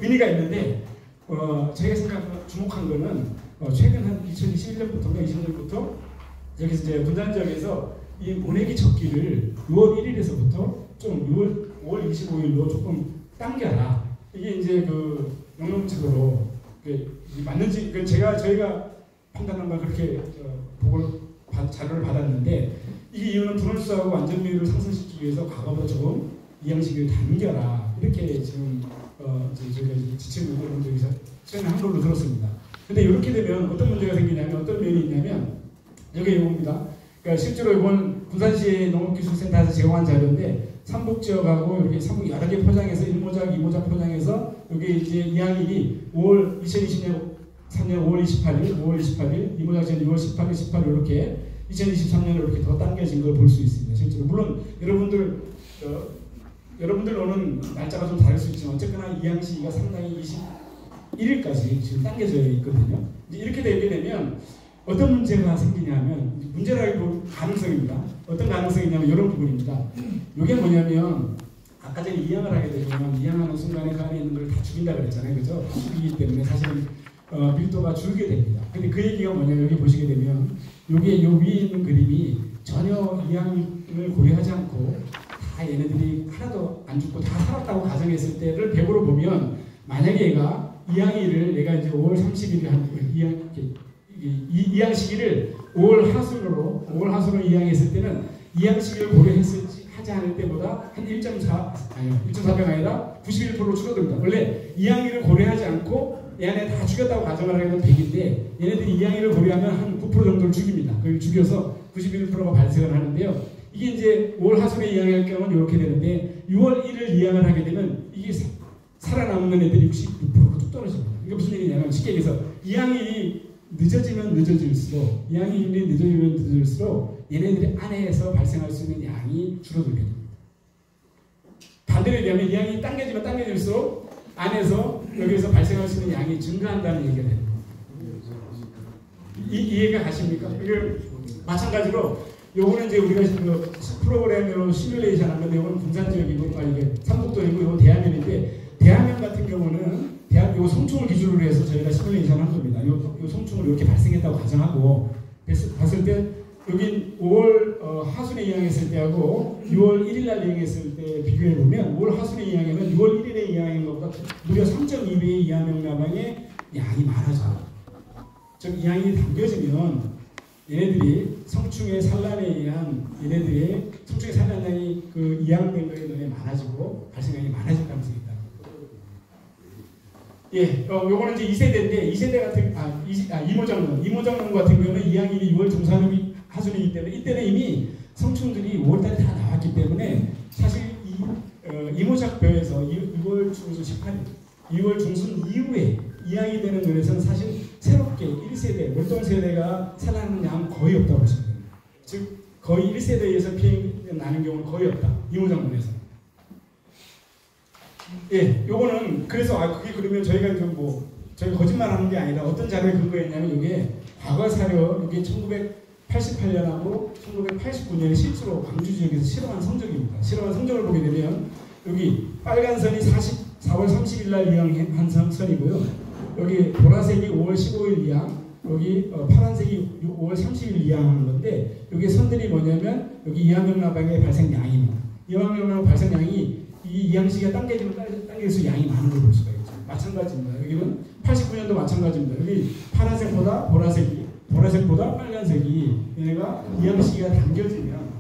의미가 있는데 저희가 주목한 거는 최근 한 2021년부터인가 20년부터 여기서 이제 군산 지역에서 이 모내기 척기를 6월 1일에서부터 좀 5월 25일로 조금 당겨라. 이게 이제 그 영농책으로 맞는지 저희가 판단한 걸 그렇게 자료를 받았는데 이 이유는 분원수하고 완전비율을 상승시키기 위해서 과거보다 조금 이항시기를 당겨라 이렇게 지금 저희가 지침을 여기서 수행한 걸로 들었습니다. 근데 이렇게 되면 어떤 문제가 생기냐면 어떤 면이 있냐면 여기 이겁니다. 그러니까 실제로 이건 군산시 농업기술센터에서 제공한 자료인데 삼북지역하고 이렇게 삼북 여러 개 포장해서 1모작, 2모작 포장해서 여기 이제 이항일이 2020년 3년 5월 28일, 2모작전 6월 18일, 18일 이렇게 2023년으로 이렇게 더 당겨진 걸 볼 수 있습니다. 실제로 물론 여러분들 오는 날짜가 좀 다를 수 있지만 어쨌거나 이항 시기가 상당히 21일까지 지금 당겨져 있거든요. 이제 이렇게 되게 되면 어떤 문제가 생기냐면 문제라기보다 가능성입니다. 어떤 가능성이냐면 이런 부분입니다. 이게 뭐냐면 아까 전에 이항을 하게 되면 이항하는 순간에 그 안에 있는 걸 다 죽인다 그랬잖아요. 그죠? 죽이기 때문에 사실은 밀도가 줄게 됩니다. 근데 그 얘기가 뭐냐면 여기 보시게 되면 여기 요 위에 있는 그림이 전혀 이항을 고려하지 않고 다 얘네들이 하나도 안 죽고 다 살았다고 가정했을 때를 100으로 보면 만약에 얘가 이항일을 내가 이제 5월 30일에 한 이항 시기를 5월 하순으로 이항했을 때는 이항 시기를 고려하지 않을 때보다 한 1.4배 아니라 91%로 줄어듭니다. 원래 이항일을 고려하지 않고 얘네 다 죽였다고 가정을 하게 되면 100인데 얘네들이 이항일을 고려하면 한 9% 정도를 죽입니다. 그걸 죽여서 91%가 발생을 하는데요. 이게 이제 5월 하순에 이항할 경우는 이렇게 되는데 6월 1일 이항을 하게 되면 이게 살아남는 애들이 66%로 뚝 떨어집니다. 이게 무슨 얘기냐면 쉽게 얘기해서 이항이 늦어지면 늦어질수록 얘네들이 안에서 발생할 수 있는 양이 줄어들게 됩니다. 반대로 얘기하면 이항이 당겨지면 당겨질수록 안에서 여기서 발생할 수 있는 양이 증가한다는 얘기가 됩니다. 이해가 가십니까? 마찬가지로 요거는 이제 우리가 그 프로그램으로 시뮬레이션 한 건데 요거는 군산 지역이고 이게 삼북도이고 요건 대하면인데 대하면 같은 경우는 요 송충을 기준으로 해서 저희가 시뮬레이션 한 겁니다. 요 송충을 이렇게 발생했다고 가정하고 봤을 때 여기 5월 하순에 이항했을 때하고 6월 1일 날 이항했을 때 비교해 보면 5월 하순에 이항하면 6월 1일에 이항한 것보다 무려 3.2배의 이하명나방의 양이 많아져요. 즉 이항이 당겨지면 얘네들이 성충의 산란에 의한 얘네들의 성충의 산란량이 그 이항된 거에 의해 많아지고 발생량이 많아질 가능성이 있다. 예, 요거는 이제 2세대인데 2세대 같은 이모작농 같은 경우는 이항이 6월 중순이 하순이기 때문에 이때는 이미 성충들이 5월달에 다 나왔기 때문에 사실 이모작벼에서 6월 중순 18일, 6월 중순 이후에 이항이 되는 거에서는 사실 새롭게 1세대, 월동세대가 살아나는 양은 거의 없다고 보시면 됩니다. 즉 거의 1세대에서 피해 나는 경우는 거의 없다. 이모작농에서. 예, 요거는 그래서 그게 그러면 저희가 좀 저희가 거짓말하는 게 아니라 어떤 자료에 근거했냐면 이게 과거 사료 이게 1988년하고 1989년에 실제로 광주 지역에서 실험한 성적입니다. 실험한 성적을 보게 되면 여기 빨간 선이 4월 30일 날 이양한 선이고요. 여기 보라색이 5월 15일 이양, 여기 파란색이 5월 30일 이양하는 건데 여기 선들이 뭐냐면 여기 이항용나방의 발생량입니다. 이항용나방 발생량이 이 이항시기가 당겨지면 당길수록 양이 많은 걸 볼 수가 있죠. 마찬가지입니다. 여기는 89년도 마찬가지입니다. 여기 파란색보다 보라색보다 빨간색이 얘네가 이항시기가 당겨지면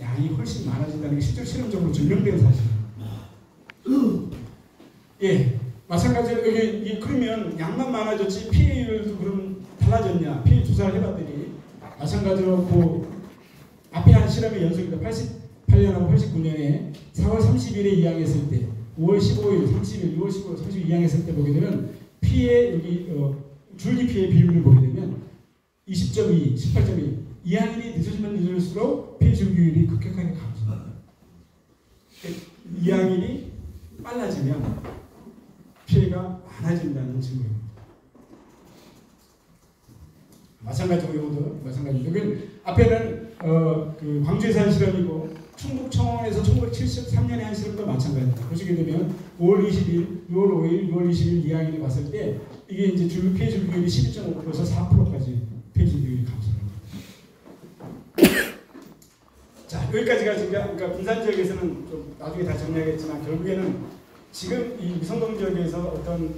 양이 훨씬 많아진다는 게 실제로 실험적으로 증명된 사실입니다. 예, 마찬가지로 여기 그러면 양만 많아졌지 피해율도 그럼 달라졌냐? 피해 조사를 해봤더니 마찬가지로 그 앞에 한 실험의 연속입니다. 88년하고 89년에 4월 30일에 이양했을 때, 5월 15일, 30일, 6월 15일, 30일 이양했을 때 보게 되면 피해 여기 줄기 피해 비율을 보게 되면 20.2, 18.2 이양일이 늦어지면 늦을수록 피해 줄기율이 급격하게 감소합니다. 이양일이 빨라지면 피해가 많아진다는 증거입니다. 마찬가지로 이것도 마찬가지죠. 여기 앞에는 그 광주에서 한 실험이고 충북 청원에서 1973년에 한 실험도 마찬가지입니다. 보시게 되면 5월 20일, 6월 5일, 6월 20일 이항일을 봤을 때 이게 이제 피해 줄기율이 12.5%에서 4%까지 피해 줄기율이 감소합니다. 자, 여기까지가 지금 그러니까 분산 지역에서는 좀 나중에 다 정리하겠지만 결국에는 지금 이 위성동 지역에서 어떤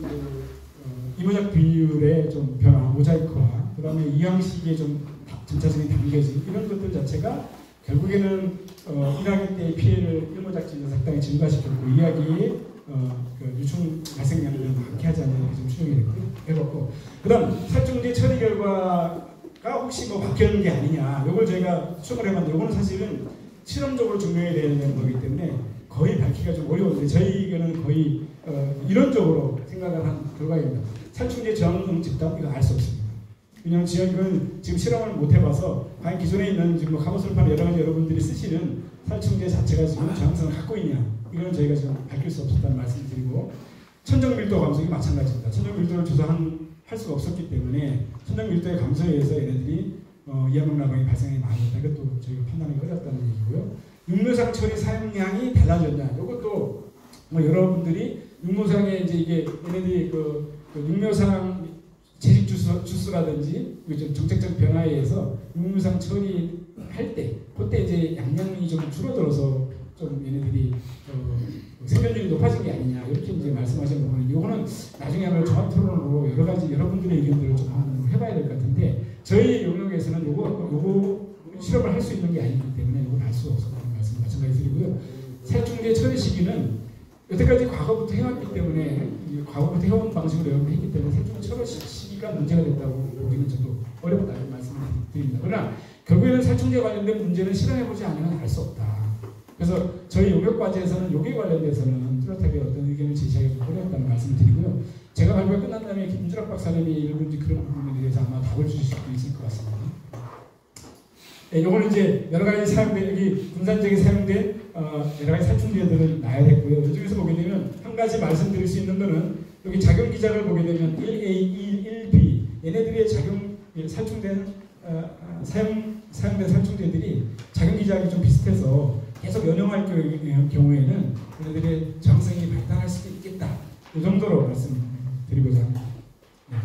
이모작 비율의 좀 변화, 모자이크화, 그 다음에 이항식의 좀 점차적인 단계지 이런 것들 자체가 결국에는 1학기 때의 피해를 일모작지에서 상당히 증가시켰고 이야기의 그 유충 발생량을 많게 하지 않는 게 좀 추정이 되었고 그 다음 살충제 처리 결과가 혹시 뭐 바뀌는 게 아니냐 이걸 저희가 추정을 해봤는데 이거는 사실은 실험적으로 증명해야 되는 거기 때문에 거의 밝히기가 좀 어려운데 저희는 거의 이론적으로 생각을 한 결과입니다. 살충제 저항성 집단 이거 알 수 없습니다. 그냥 이건 지금 실험을 못 해봐서 과연 기존에 있는 지금 카보술판 여러 가지 여러분들이 쓰시는 살충제 자체가 지금 저항성을 갖고 있냐 이건 저희가 지금 밝힐 수 없었다는 말씀을 드리고 천정밀도 감소기 마찬가지입니다. 천정밀도를 조사할 수가 없었기 때문에 천정밀도의 감소에 의해서 얘네들이 이항용나방이 발생이 많았다. 이것도 저희가 판단하기 어렵다는 얘기고요. 육묘상 처리 사용량이 달라졌냐 이것도 뭐 여러분들이 육묘상에 이제 이게 얘네들이 그 육묘상 재직 주수라든지 정책적 변화에 의해서 육묘상 처리할 때 그때 이제 양량이 좀 줄어들어서 좀 얘네들이 생존율이 높아진 게 아니냐 이렇게 이제 말씀하시는 부분은 이거는 나중에 한번 종합 토론으로 여러 가지 여러분들의 의견들을 좀 한번 해봐야 될 것 같은데 저희 영역에서는 요거 실험을 할 수 있는 게 아니기 때문에 이건 알 수 없었다는 말씀 마찬가지 드리고요. 살충제 처리 시기는 여태까지 과거부터 해왔기 때문에 과거부터 해온 방식으로 여러분이 했기 때문에 살충제 처리 시기가 문제가 됐다고 보기는 저도 어렵다는 말씀을 드립니다. 그러나 결국에는 살충제 관련된 문제는 실험해보지 않으면 알 수 없다. 그래서 저희 용역과제에서는 여기에 관련돼서는 뚜렷하게 어떤 의견을 제시하기 어렵다는 말씀을 드리고요. 제가 발표가 끝난 다음에 김주락 박사님이 일부분지 그런 부분에 대해서 아마 답을 주실 수 있을 것 같습니다. 네, 요거는 이제 여러 가지 사용된 여기 분산적인 사용된 여러 가지 살충제들을 나열했고요. 이 중에서 보게 되면 한 가지 말씀드릴 수 있는 거는 여기 작용 기작을 보게 되면 1A, 1B 얘네들의 살충된 사용된 살충제들이 작용 기작이 좀 비슷해서 계속 연용할 경우에는 얘네들의 저항성이 발달할 수도 있겠다. 이 정도로 말씀드리고자 합니다. 네.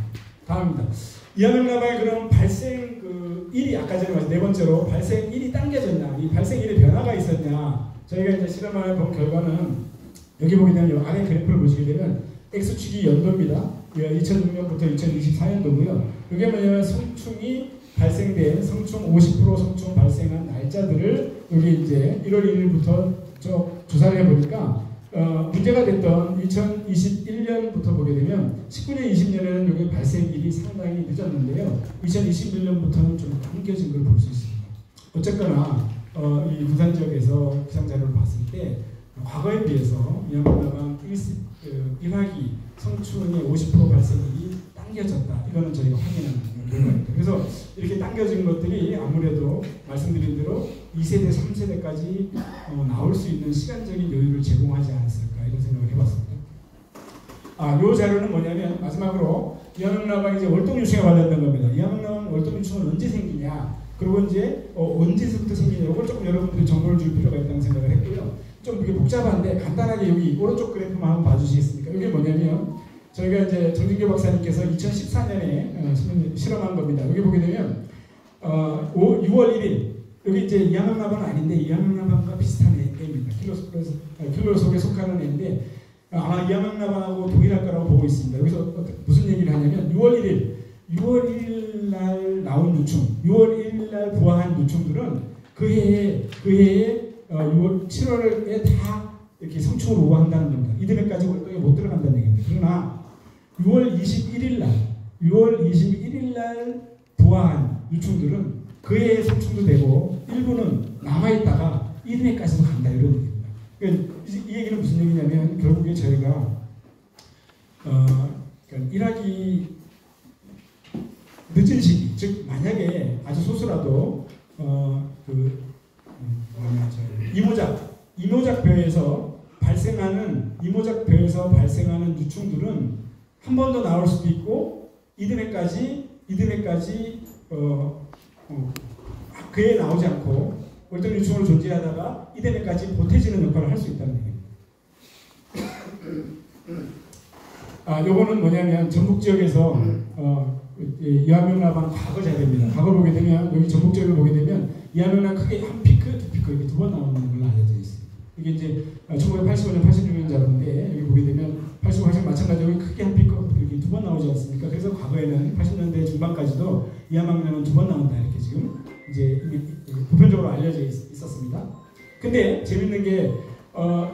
다음입니다. 이항용나방의 그럼 발생 일이 아까 전에 말씀 네 번째로 발생 일이 당겨졌냐, 이 발생 일의 변화가 있었냐. 저희가 이제 실험을 본 결과는 여기 보게 되면 아래 그래프를 보시게 되면 X축이 연도입니다. 2006년부터 2024년도고요. 이게 뭐냐면 성충이 발생된 성충 50% 성충 발생한 날짜들을 여기 이제 1월 1일부터 조사를 해보니까 문제가 됐던 2021년부터 보게 되면 19년, 20년에는 여기 발생일이 상당히 늦었는데요. 2021년부터는 좀 당겨진 걸 볼 수 있습니다. 어쨌거나 이 부산 지역에서 기상 자료를 봤을 때 과거에 비해서 이항용나방 1학기 성충의 50% 발생일이 당겨졌다. 이거는 저희가 확인한 결과입니다. 그래서 이렇게 당겨진 것들이 아무래도 말씀드린 대로 2세대, 3세대까지 나올 수 있는 시간적인 여유를 제공하지 않았을까 이런 생각을 해봤습니다. 요 자료는 뭐냐면 마지막으로 이암흑라방이 이제 월동유충에 관련된 겁니다. 이암흑라방 월동유충은 언제 생기냐, 그리고 이제 언제서부터 생기냐, 이걸 조금 여러분들이 정보를 줄 필요가 있다는 생각을 했고요. 좀 이게 복잡한데 간단하게 여기 오른쪽 그래프만 한번 봐주시겠습니까? 이게 뭐냐면 저희가 이제 정진교 박사님께서 2014년에 실험한 겁니다. 여기 보게 되면 6월 1일 여기 이제 이암흑라방은 아닌데 이암흑라방과 비슷한 애입니다. 킬로 속에 속하는 애인데 아마 이암흑라방하고 동일할 거라고 보고 있습니다. 여기서 무슨 얘기를 하냐면 6월 1일 날 나온 유충, 6월 1일 날 부화한 유충들은 그 해에 6월 7월에 다 이렇게 성충을 우화한다는 겁니다. 이듬해까지 월동에 못 들어간다는 얘기입니다. 그러나 6월 21일 날 부화한 유충들은 그 해에 성충도 되고 일부는 남아있다가 이듬해까지도 간다, 이런 얘기입니다. 그러니까 이 얘기는 무슨 얘기냐면 결국에 저희가 그러니까 일하기 늦은 시기, 즉 만약에 아주 소수라도 이모작벼에서 발생하는 유충들은 한 번 더 나올 수도 있고 이듬해까지 그해 나오지 않고 월동 유충으로 존재하다가 이듬해까지 보태지는 역할을 할 수 있다는 얘기입니다. 요거는 뭐냐면 전북 지역에서 이암흑라방 과거 자료입니다. 과거 보게 되면 여기 전북 지역을 보게 되면 이암흑라방 크게 한 피크, 두 피크 이렇게 두 번 나오는 걸로 알려져 있습니다. 이게 이제 1985년, 86년 자료인데 여기 보게 되면 85년 마찬가지로 크게 한 피크 이렇게 두 번 나오지 않습니까? 그래서 과거에는 80년대 중반까지도 이암흑라방은 두 번 나온다, 이렇게 지금 이제 보편적으로 알려져 있었습니다. 근데 재밌는 게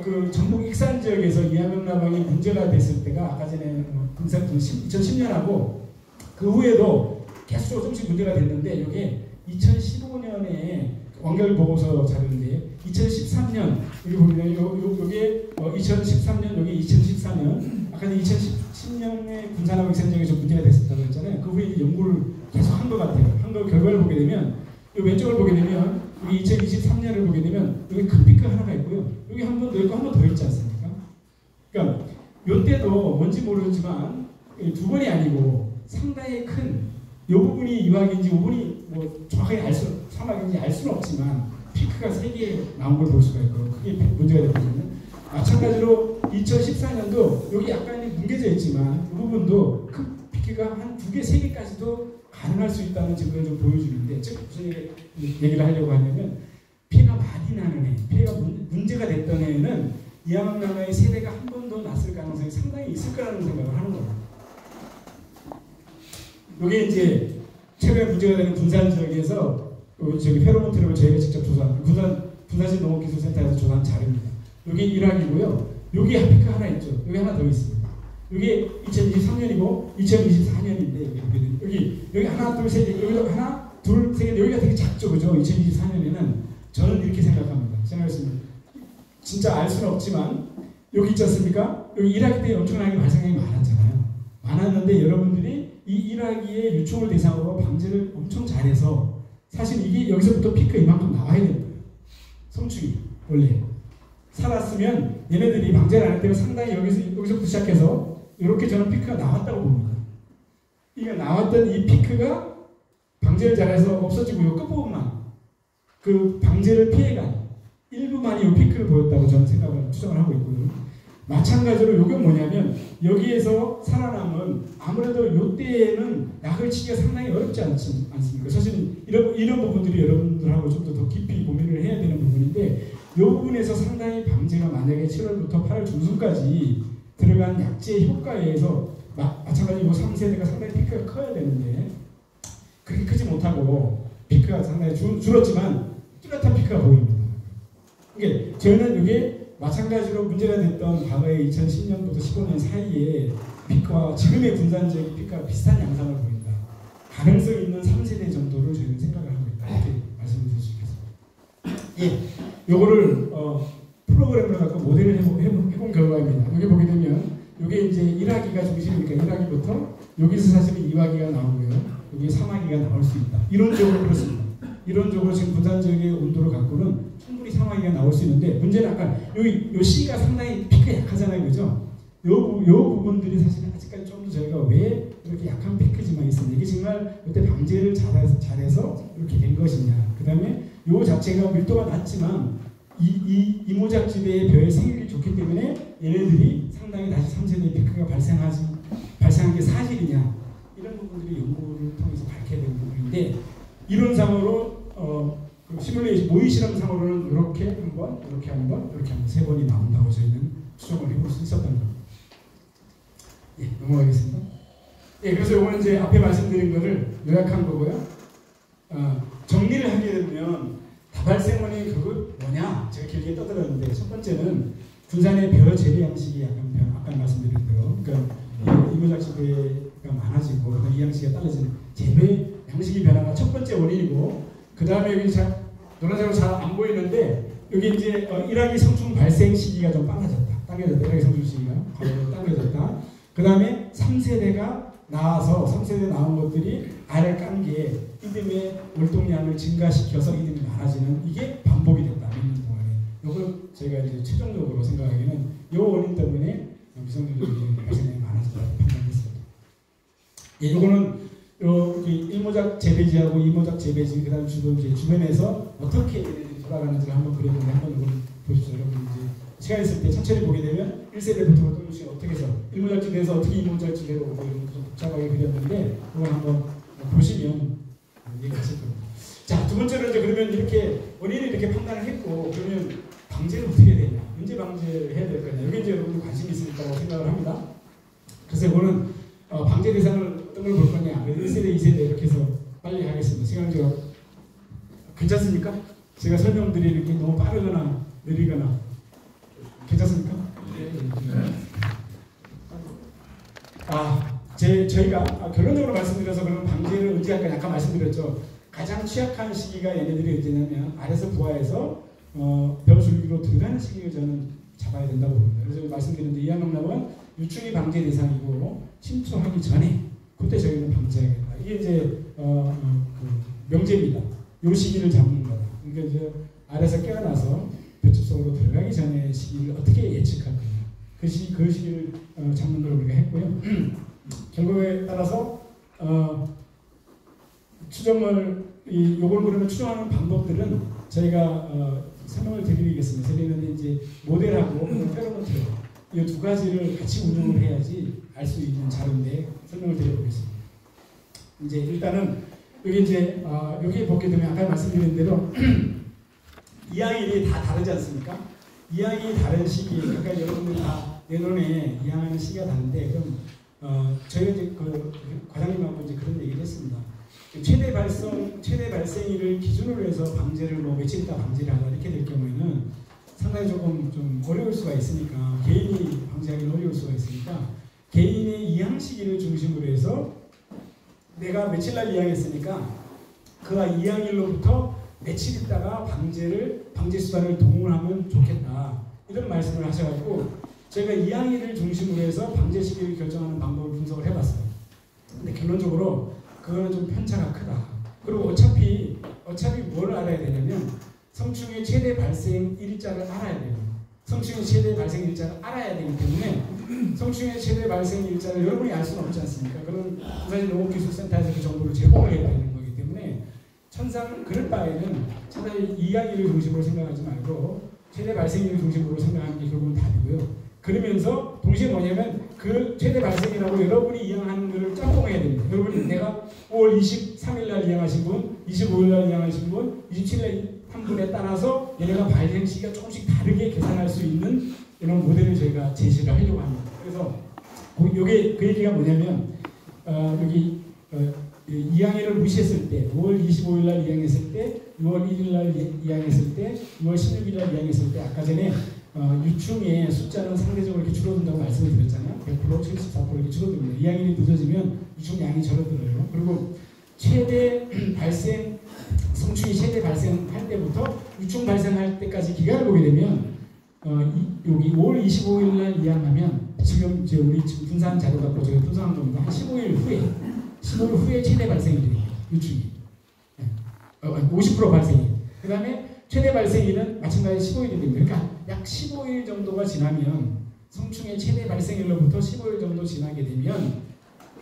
그 전북 익산 지역에서 이암흑라방이 문제가 됐을 때가 아까 전에 2010년하고 그 후에도 계속 조금씩 문제가 됐는데 이게 2015년에 완결 보고서 자료인데 2013년 여기 보면 요게 2013년 여기 2014년 아까 2010년에 군산하고 익산 지역에서 문제가 됐었다고 했잖아요. 그 후에 연구를 계속 한 것 같아요. 한 거 결과를 보게 되면 이 왼쪽을 보게 되면 여기 2023년을 보게 되면 여기 큰 피크 하나가 있고요. 여기 한 번 더 있고 한 번 더 있지 않습니까? 그러니까 이때도 뭔지 모르지만 두 번이 아니고 상당히 큰 이 부분이 이화기인지 이 부분이 뭐 정확하게 사막인지 알 수는 없지만 피크가 3개 나온 걸 볼 수가 있고 크게 문제가 됐거든요. 마찬가지로 2014년도 여기 약간 뭉개져 있지만 이 부분도 큰 피크가 한 2개, 3개까지도 가능할 수 있다는 증거를 좀 보여주는데 즉 무슨 얘기를 하려고 하냐면 피해가 많이 나는 애, 피해가 문제가 됐던 애는 이암흑라방의 세대가 한 번 더 났을 가능성이 상당히 있을 거라는 생각을 하는 겁니다. 이게 이제 최근에 문제가 되는 군산 지역에서 저기 페로몬 트랩을 저희가 직접 조사한 군산시 농업기술센터에서 조사한 자료입니다. 여기 1학이고요. 여기 한 피크 하나 있죠. 여기 하나 더 있습니다. 여기 2023년이고 2024년인데 여기 하나 둘 세 개, 여기도 하나 둘 세 개, 여기가 되게 작죠, 그죠? 2024년에는 저는 이렇게 생각합니다. 생각했습니다. 진짜 알 수는 없지만 여기 있지 않습니까? 여기 1학기 때 엄청나게 발생량이 많았잖아요. 많았는데 여러분들이 이 1학기에 유충을 대상으로 방제를 엄청 잘해서 사실 이게 여기서부터 피크 이만큼 나와야 됩니다. 성충이 원래 살았으면 얘네들이 방제를 안 할 때가 상당히 여기서부터 시작해서 이렇게 저는 피크가 나왔다고 봅니다. 이게 나왔던 이 피크가 방제를 잘해서 없어지고 이 끝부분만 그 방제를 피해간 일부만이 이 피크를 보였다고 저는 추정을 하고 있고요. 마찬가지로 이게 뭐냐면 여기에서 살아남은 아무래도 이때에는 약을 치기가 상당히 어렵지 않습니까? 사실 이런 부분들이 여러분들하고 좀 더 깊이 고민을 해야 되는 부분인데 이 부분에서 상당히 방제가 만약에 7월부터 8월 중순까지 들어간 약제의 효과에 의해서 마찬가지로 이 3세대가 상당히 피크가 커야 되는데 그렇게 크지 못하고 피크가 상당히 줄었지만 뚜렷한 피크가 보입니다. 이게 저는 이게 마찬가지로 문제가 됐던 과거의 2010년부터 15년 사이에 피크와 지금의 군산 지역의 피크가 비슷한 양상을 보인다. 가능성 있는 3세대 정도를 저희는 생각을 하고 있다. 이렇게 말씀을 드릴 수 있겠습니다. 예, 요거를 프로그램을 갖고 모델을 해본 결과입니다. 여기 보게 되면 이게 이제 1학기가 중심이니까 1학기부터 여기서 사실은 2학기가 나오고요. 여기 3학기가 나올 수 있다. 이론적으로 그렇습니다. 이론적으로 지금 군산 지역의 온도를 갖고는 충분히 상황이 나올 수 있는데 문제는 아까 요 C가 상당히 피크가 약하잖아요, 그죠? 요 부분들이 사실은 아직까지 좀 더 저희가 왜 이렇게 약한 패키지만 있습니다. 이게 정말 그때 방제를 잘해서 이렇게 된 것이냐. 그 다음에 요 자체가 밀도가 낮지만 이모작지대의 벼의 생육이 좋기 때문에 얘네들이 상당히 다시 3세대 피크가 발생한 게 사실이냐. 이런 부분들이 연구를 통해서 밝혀야 되는 부분인데 이론상으로 시뮬레이션 모의 실험상으로는 이렇게 한번 세 번이 나온다고 저희는 추정을 해볼 수 있었던 겁니다. 예, 넘어가겠습니다. 예, 그래서 이거는 이제 앞에 말씀드린 거를 요약한 거고요. 정리를 하게 되면 다발생 원인이 결국 뭐냐? 제가 길게 떠들었는데 첫 번째는 군산의 벼 재배 양식이 약간 아까 말씀드린 대로 그러니까 이모작지대가 많아지고 이 양식이 떨어지는 재배 양식이 변화가 첫 번째 원인이고 그 다음에 여기 노란색으로 잘 안 보이는데 여기 이제 일하기 성충 발생 시기가 좀 당겨졌다. 일하기 성충 시기가 당겨졌다. 그 다음에 3세대가 나와서 3세대 나온 것들이 알을 깐 게 이듬해 월동량을 증가시켜서 이듬해 많아지는 이게 반복이 됐다. 몇 년 동안에. 이걸 저희가 이제 최종적으로 생각하기는 이 원인 때문에 미성년자들이 발생량이 많아졌다고 판단했습니다. 예, 이거는 여기 일모작 재배지하고 이모작 재배지 그다음 주변에서 어떻게 얘네들이 돌아가는지를 한번 그렸는데 한번 이걸 보십시오. 여러분 이제 시간 있을 때 천천히 보게 되면 1세대부터 조금씩 어떻게 해서 일모작지대에서 어떻게 이모작지대로 오고 이런 좀 복잡하게 그렸는데 그걸 한번 보시면 이해가 하실 겁니다. 자, 두 번째로 이제 그러면 이렇게 원인을 이렇게 판단을 했고 그러면 방제를 어떻게 해야 되냐? 언제 방제를 해야 될 거냐? 여기 이제 여러분 관심이 있으니까 생각을 합니다. 그래서 이거는 방제 대상을 어떤 걸 볼 거냐? 1세대, 2세대 이렇게 해서 빨리 하겠습니다. 시간제가 괜찮습니까? 제가 설명드리는 게 너무 빠르거나 느리거나 괜찮습니까? 저희가 결론적으로 말씀드려서 그러면 방제를 언제 할까 약간 말씀드렸죠. 가장 취약한 시기가 얘네들이 언제냐면 아래서 부하해서 벼줄기로 들어가는 시기를 저는 잡아야 된다고 봅니다. 그래서 말씀드렸는데 이항농락은 유충이 방제 대상이고 침투하기 전에 그때 저희는 방제하겠다. 이게 이제 명제입니다. 요 시기를 잡는 거다. 그러니까 이제 알에서 깨어나서 벼집 속으로 들어가기 전에 시기를 어떻게 예측할 거냐. 그 시기를 잡는 걸 우리가 했고요. 결과에 따라서 요걸 그러면 추정하는 방법들은 저희가 설명을 드리겠습니다. 저희는 이제 모델하고 페로몬 트랩 이 두 가지를 같이 운용을 해야지 알 수 있는 자료인데 설명을 드려보겠습니다. 이제 일단은 여기 이제 여기 보게 되면 아까 말씀드린 대로 이항일이 다 다르지 않습니까? 이항이 다른 시기, 그러니까 여러분들 다 내년에 이항하는 시기가 다른데 그럼 저희가 이제 과장님하고 이제 그런 얘기를 했습니다. 최대 발생일을 기준으로 해서 방제를 며칠 있다 방제를 하다 이렇게 될 경우에는 상당히 조금 좀 어려울 수가 있으니까 개인이 방제하기는 어려울 수가 있으니까 개인의 이항 시기를 중심으로 해서 내가 며칠 날 이항했으니까 그 이항일로부터 며칠 있다가 방제 수단을 동원하면 좋겠다 이런 말씀을 하셔가지고 저희가 이항일을 중심으로 해서 방제 시기를 결정하는 방법을 분석을 해봤어요. 근데 결론적으로 그거는 좀 편차가 크다. 그리고 어차피 뭘 알아야 되냐면 성충의 최대 발생 일자를 알아야 돼요. 성충의 최대 발생 일자를 알아야 되기 때문에 성충의 최대 발생 일자를 여러분이 알 수는 없지 않습니까? 그런 부산농업기술센터에서 그 정보를 제공을 해야 되는 거기 때문에 그럴 바에는 차라리 이항일을 중심으로 생각하지 말고 최대 발생일을 중심으로 생각하는 게 결국은 답이고요. 그러면서 동시에 뭐냐면 그 최대 발생이라고 여러분이 이항하는 것을 짬뽕해야 됩니다. 여러분이 내가 5월 23일 날 이항하신 분, 25일 날 이항하신 분, 27일 한 분에 따라서 얘네가 발생 시기가 조금씩 다르게 계산할 수 있는 이런 모델을 저희가 제시를 하려고 합니다. 그래서 요게 그 얘기가 뭐냐면 여기 이항일을 무시했을 때 5월 25일 날 이항했을 때 6월 1일 날 이항했을 때 6월 16일 날 이항했을 때 아까 전에 유충의 숫자는 상대적으로 이렇게 줄어든다고 말씀을 드렸잖아요. 100%, 74% 이렇게 줄어듭니다. 이항일이 늦어지면 유충량이 줄어들어요. 그리고 최대 발생, 성충이 최대 발생할 때부터 유충 발생할 때까지 기간을 보게 되면 여기 5월 25일 날 이항하면 지금 우리 지금 분산 자료 갖고 저희 분산한 겁니다. 한 15일 후에 최대 발생이 돼요. 유충이. 50% 발생이. 그 다음에 최대 발생일은 마찬가지 15일이 됩니다. 그러니까 약 15일 정도가 지나면 성충의 최대 발생일로부터 15일 정도 지나게 되면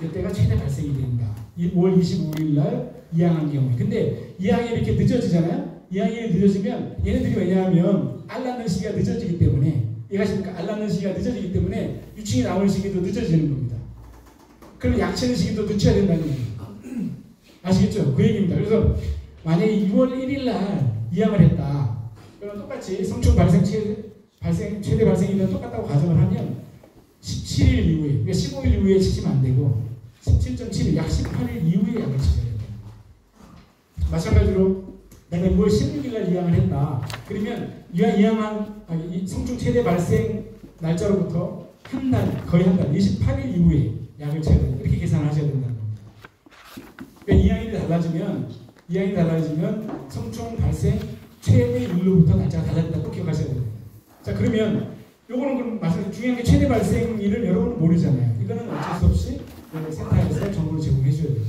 이때가 최대 발생이 됩니다. 5월 25일 날 이양한 경우에. 근데 이양이 이렇게 늦어지잖아요. 이양이 늦어지면 얘네들이 왜냐하면 알 낳는 시기가 늦어지기 때문에 이해가십니까? 알 낳는 시기가 늦어지기 때문에 유충이 나오는 시기도 늦어지는 겁니다. 그럼 약치는 시기도 늦춰야 된다는 얘기예요. 아시겠죠? 그 얘기입니다. 그래서 만약에 6월 1일 날 이양을 했다. 그럼 똑같이 성충 최대 발생일은 똑같다고 가정을 하면 17일 이후에, 그러니까 15일 이후에 치시면 안 되고 17.7일, 약 18일 이후에 약을 치셔야 됩니다. 마찬가지로 내가 6월 16일 날 이양을 했다. 그러면 이양한 성충 최대 발생 날짜로부터 거의 한 달, 28일 이후에 약을 쳐야 된다. 이렇게 계산하셔야 된다는 겁니다. 그러니까 이양이 달라지면 성충 발생 최대 일로부터 날짜가 달라진다. 꼭 기억하셔야 됩니다. 자, 그러면 요거는 그럼 마찬가지로 중요한 게 최대 발생일을 여러분은 모르잖아요. 이거는 어쩔 수 없이 센터에서 정보를 제공해 줘야 돼요.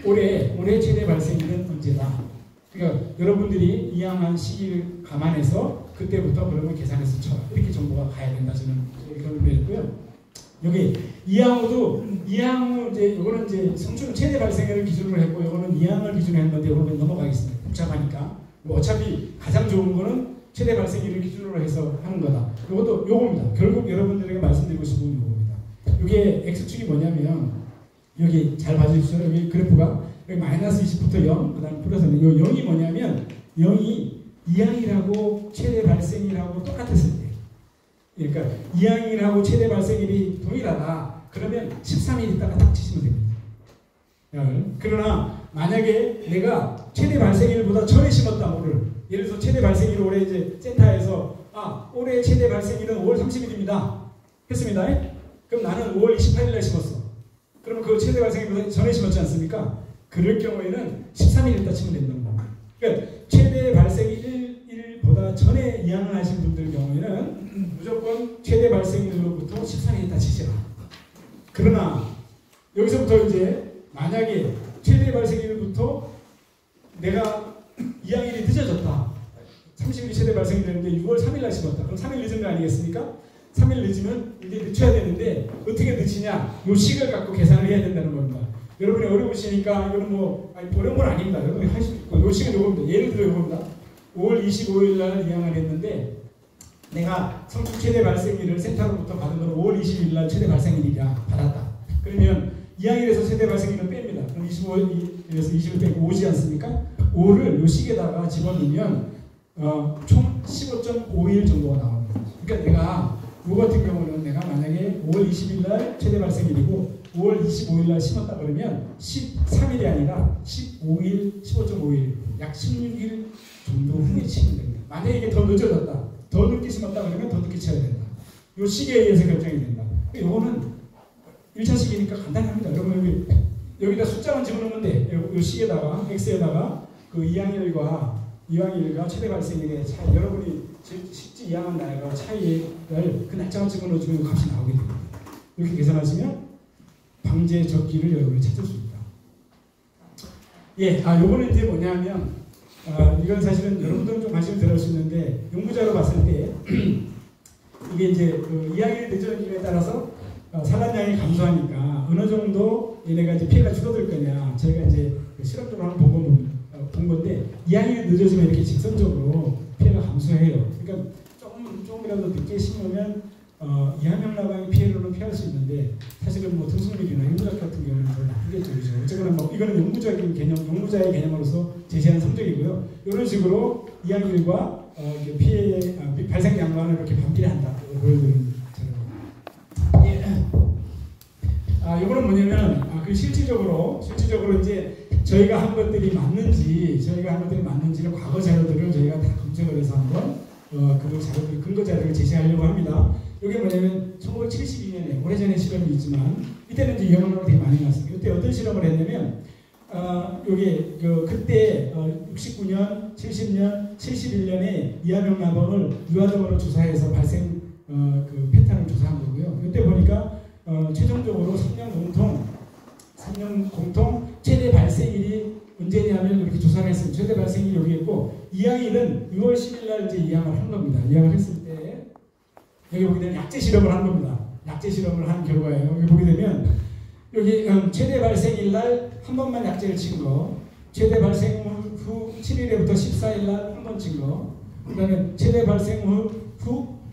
올해 최대 발생일은 언제다. 그러니까 여러분들이 이양한 시기를 감안해서 그때부터 그러면 계산해서 쳐라. 이렇게 정보가 가야 된다. 저는 그런 의미였고요. 여기 이양후도 이양후 이제 요거는 이제 성충 최대 발생일을 기준으로 했고 요거는 이양을 기준으로 했는데 요거는 넘어가겠습니다. 복잡하니까. 뭐 어차피 가장 좋은 거는 최대 발생일을 기준으로 해서 하는 거다. 요것도 요겁니다. 결국 여러분들에게 말씀드리고 싶은 요겁니다. 이게 X축이 뭐냐면 여기 잘 봐주십시오. 여기 그래프가 여기 마이너스 20부터 0, 그 다음에 플러스는 요 0이 뭐냐면 0이 이항이라고 최대 발생일하고 똑같았을 때, 그러니까 이항이라고 최대 발생일이 동일하다. 그러면 13일 있다가 딱 치시면 됩니다. 그러나 만약에 내가 최대 발생일보다 전에 심었다, 올을. 예를 들어서 최대 발생일 올해 이제 센터에서 올해 최대 발생일은 5월 30일입니다. 했습니다. 그럼 나는 5월 28일에 심었어. 그러면 그 최대 발생일보다 전에 심었지 않습니까? 그럴 경우에는 13일 있다 치면 된다는 겁니다. 그러니까 최대 발생일보다 전에 이양을 하신 분들 경우에는 무조건 최대 발생일로부터 13일 있다 치시라. 그러나 여기서부터 이제 만약에 최대 발생일부터 내가 이양일이 늦어졌다. 30일이 최대 발생이 되는데 6월 3일 날 심었다. 그럼 3일 늦은 거 아니겠습니까? 3일 늦으면 이게 늦춰야 되는데 어떻게 늦추냐? 요 식을 갖고 계산을 해야 된다는 겁니다. 여러분이 어려우시니까 이거는 뭐 어려운 건 아닙니다. 여러분이 할 수 있고 요 식은 요겁니다. 예를 들어 요겁니다. 5월 25일 날 이양을 했는데 내가 성충 최대 발생일을 센터로부터 받은 건 5월 20일 날 최대 발생일이라 받았다. 그러면 이양일에서 최대 발생일을 뺍니다. 그럼 25일에서 20을 빼고 5지 않습니까? 5를 요 식에다가 집어넣으면 총 15.5일 정도가 나옵니다. 그러니까 내가 요 같은 경우는 내가 만약에 5월 20일 날 최대 발생일이고 5월 25일 날 심었다 그러면 13일이 아니라 15일, 15.5일, 약 16일 정도 후에 치면 됩니다. 만약에 이게 더 늦어졌다, 더 늦게 심었다 그러면 더 늦게 쳐야 된다. 요 시기에 의해서 결정이 된다. 요거는 1차 시기니까 간단합니다. 여러분 여기다 숫자만 집어넣으면 돼. 요 시에다가 X에다가 그 이항일과 최대 발생일의 차이, 여러분이 실제 이항한 날과 차이를 그 날짜만 집어넣어주면 값이 나오게 됩니다. 이렇게 계산하시면 방제 적기를 여러분이 찾을 수 있다. 요거는 이제 뭐냐면 이건 사실은 여러분들은 좀 관심을 들을 수 있는데 연구자로 봤을 때 이게 이제 그 이항일이 늦어짐에 따라서 산란량이 감소하니까 어느 정도 얘네가 이제 피해가 줄어들 거냐, 저희가 이제 실험적으로 한번 본 건데 이항일이 늦어지면 이렇게 직선적으로 피해가 감소해요. 그러니까 조금이라도 늦게 심으면 이항명나방의 피해로는 피할 수 있는데 사실은 뭐 등승밀이나 흉작 같은 경우는 더 나쁘겠죠. 그렇죠? 어쨌거나 뭐 이거는 연구적인 개념, 연구자의 개념으로서 제시한 성적이고요. 이런 식으로 이항일과 피해의 발생 양만을 이렇게 반비례한다. 보여드리는 이거는 뭐냐면 그 실질적으로 이제 저희가 한 것들이 맞는지를 과거 자료들을 저희가 다 검증을 해서 한번 그 자료들, 근거 자료를 제시하려고 합니다. 이게 뭐냐면 1972년에 오래전에 실험이 있지만 이때는 이제 이항명나방이 되게 많이 났습니다. 이때 어떤 실험을 했냐면 요게 그때 69년, 70년, 71년에 이항명나방을 유아동으로 조사해서 발생 그 패턴을 조사한 거고요. 이때 보니까 최종적으로 3년 공통 최대 발생일이 언제냐면 이렇게 조사를 했습니다. 최대 발생일이 여기 있고 이항일은 6월 10일 날 이제 이항을 한 겁니다. 이항을 했을 때 여기 보게 되면 약제 실험을 한 겁니다. 약제 실험을 한 결과예요. 여기 보게 되면 여기 최대 발생일 날 한 번만 약제를 친 거, 최대 발생 후 7일에부터 14일 날 한 번 친 거, 그 다음에 최대 발생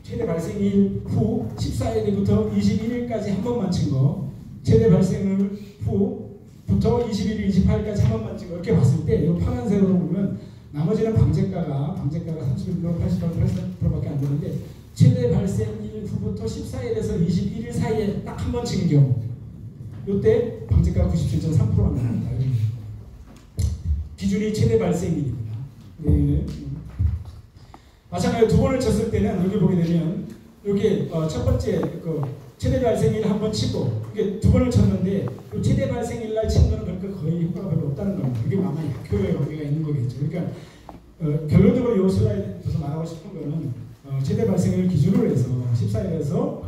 최대 발생일 후 14일부터 21일까지 한 번만 친 거, 최대 발생 후부터 21일, 28일까지 한 번만 친 거, 이렇게 봤을 때 이 파란색으로 보면 나머지는 방제가가 31% 80%밖에 안 되는데 최대 발생일 후부터 14일에서 21일 사이에 딱 한 번 친 경우, 이때 방제가가 97.3%가 나옵니다. 기준이 최대 발생일입니다. 네. 마찬가지로 두 번을 쳤을 때는 여기 보게 되면 여기 첫 번째 최대 발생일 한 번 치고 이게 두 번을 쳤는데 최대 발생일 날 친 거는 거의 효과가 별로 없다는 겁니다. 이게 아마 약효의 관계가 있는 거겠죠. 그러니까 결론적으로 이 슬라이드에서 말하고 싶은 거는 최대 발생일 기준으로 해서 14일에서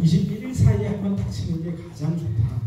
21일 사이에 한 번 딱 치는 게 가장 좋다.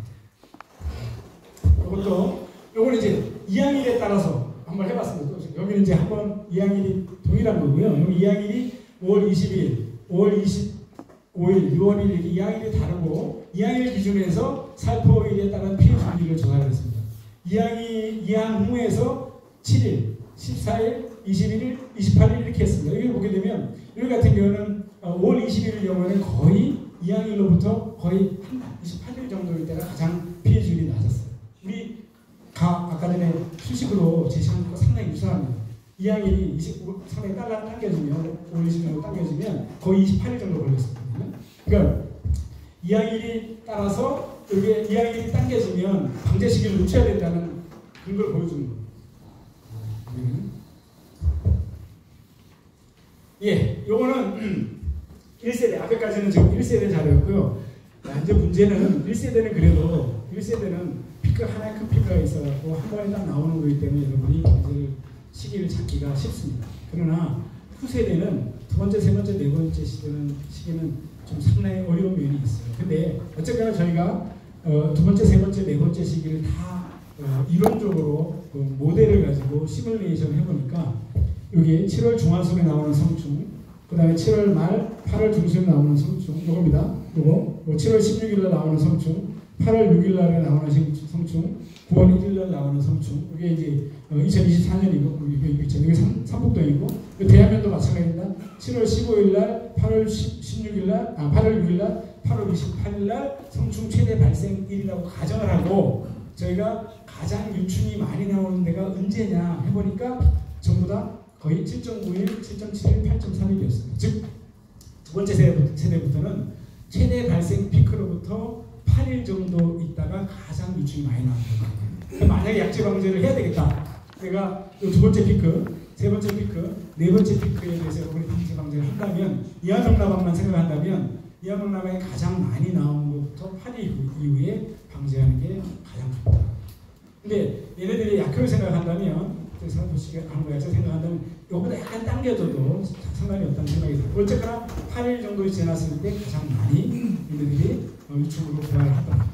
요거는 이제 이항일에 따라서 한번 해봤습니다. 여기는 이제 한번 이항일이 동일한 거고요. 여기 이항일이 5월 20일, 5월 25일, 6월 1일 이렇게 이항일이 다르고 이항일 기준에서 살포일에 따른 피해 준비를 조사를 했습니다. 이항 후에서 7일, 14일, 21일, 28일 이렇게 했습니다. 여기 보게 되면 여기 같은 경우는 5월 20일의 경우는 거의 이항일로부터 거의 한 달, 28일 정도일 때가 가장 피해율이 낮았어요. 우리 아까 전에 수식으로 제시한 것과 상당히 유사합니다. 이항일이 상당히 당겨지면 5월 20일로 당겨지면 거의 28일 정도 걸렸었거든요. 그러니까 이항일이 따라서 여기 이항일이 당겨지면 방제 시기를 늦춰야 된다는 근거를 보여주는 겁니다. 예, 요거는 1세대, 앞에까지는 지금 1세대 자료였고요. 이제 문제는 1세대는 그래도 1세대는 피크 하나의 큰 피크가 있어갖고 한 번에 딱 나오는 거기 때문에 여러분이 이제 시기를 찾기가 쉽습니다. 그러나 후세대는 두 번째, 세 번째, 네 번째 시기는 좀 상당히 어려운 면이 있어요. 근데 어쨌거나 저희가 두 번째, 세 번째, 네 번째 시기를 다 이론적으로 모델을 가지고 시뮬레이션 해보니까 여기 7월 중하순에 나오는 성충, 그 다음에 7월 말, 8월 중순에 나오는 성충, 요겁니다. 요거 7월 16일날 나오는 성충, 8월 6일날에 나오는 성충, 9월 1일날 나오는 성충. 이게 이제 2024년이고 이게 삼북동이고 대한면도 마찬가지입니다. 7월 15일날, 8월 16일날, 8월 6일날, 8월 28일날 성충 최대 발생일이라고 가정을 하고 저희가 가장 유충이 많이 나오는 데가 언제냐 해보니까 전부 다 거의 7.91, 7.71, 8.3일이었어요. 즉, 두 번째 세대부터는 최대 발생 피크로부터 8일 정도 있다가 가장 유충이 많이 나왔던 거예요. 만약에 약제 방제를 해야 되겠다. 내가 두 번째 피크, 세 번째 피크, 네 번째 피크에 대해서 여러분이 약제 방제를 한다면 이하명나방만 생각한다면 이하명나방이 가장 많이 나온 것부터 8일 이후에 방제하는 게 가장 좋다. 근데 얘네들이 약효를 생각한다면 보시게 한 거야. 생각한다면 이거보다 약간 당겨져도 상관이 없다는 생각이 들어요. 어쨌거나 8일 정도 지났을 때 가장 많이 얘네들이 유충으로 부활을 한다.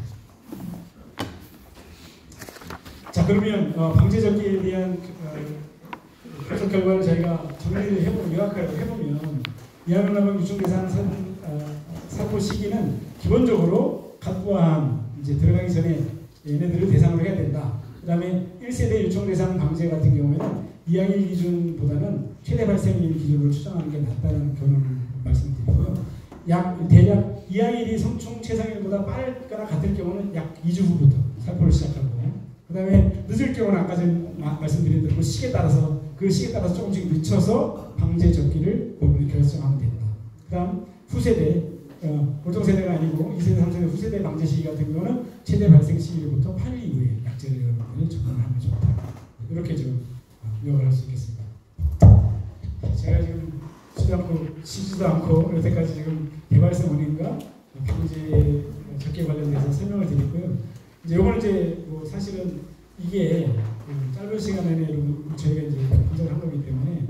자, 그러면 방제적기에 대한 분석 결과를 저희가 정리를 해보면, 요약을 해보면 이하명나방 유충 대상 살포 시기는 기본적으로 각부암 이제 들어가기 전에 얘네들을 대상으로 해야 된다. 그 다음에 1세대 유충 대상 방제 같은 경우에는 이항일 기준보다는 최대 발생일 기준으로 추정하는 게 낫다는 결론을 말씀드리고요. 대략 이항일이 성충 최상일보다 빠르거나 같을 경우는 약 2주 후부터 살포를 시작하고, 그 다음에 늦을 경우는 아까 전에 말씀드린 대로 시기에 따라서 조금씩 늦춰서 방제 적기를 여러분이 결정하면 됩니다. 그 다음 후세대, 보통세대가 아니고 2세대, 3세대, 후세대 방제 시기 같은 경우는 최대 발생 시기로부터 8일 이후에 약제를 여러분들이 접근하면 좋다. 이렇게 좀 요약을 할 수 있겠습니다. 제가 지금 쉬지도 않고 여태까지 지금 개발성 원인과 방제 적기에 관련돼서 설명을 드리고요. 이제 요거는 이제 사실은 이게 짧은 시간 안에 저희가 이제 분석을 한 거기 때문에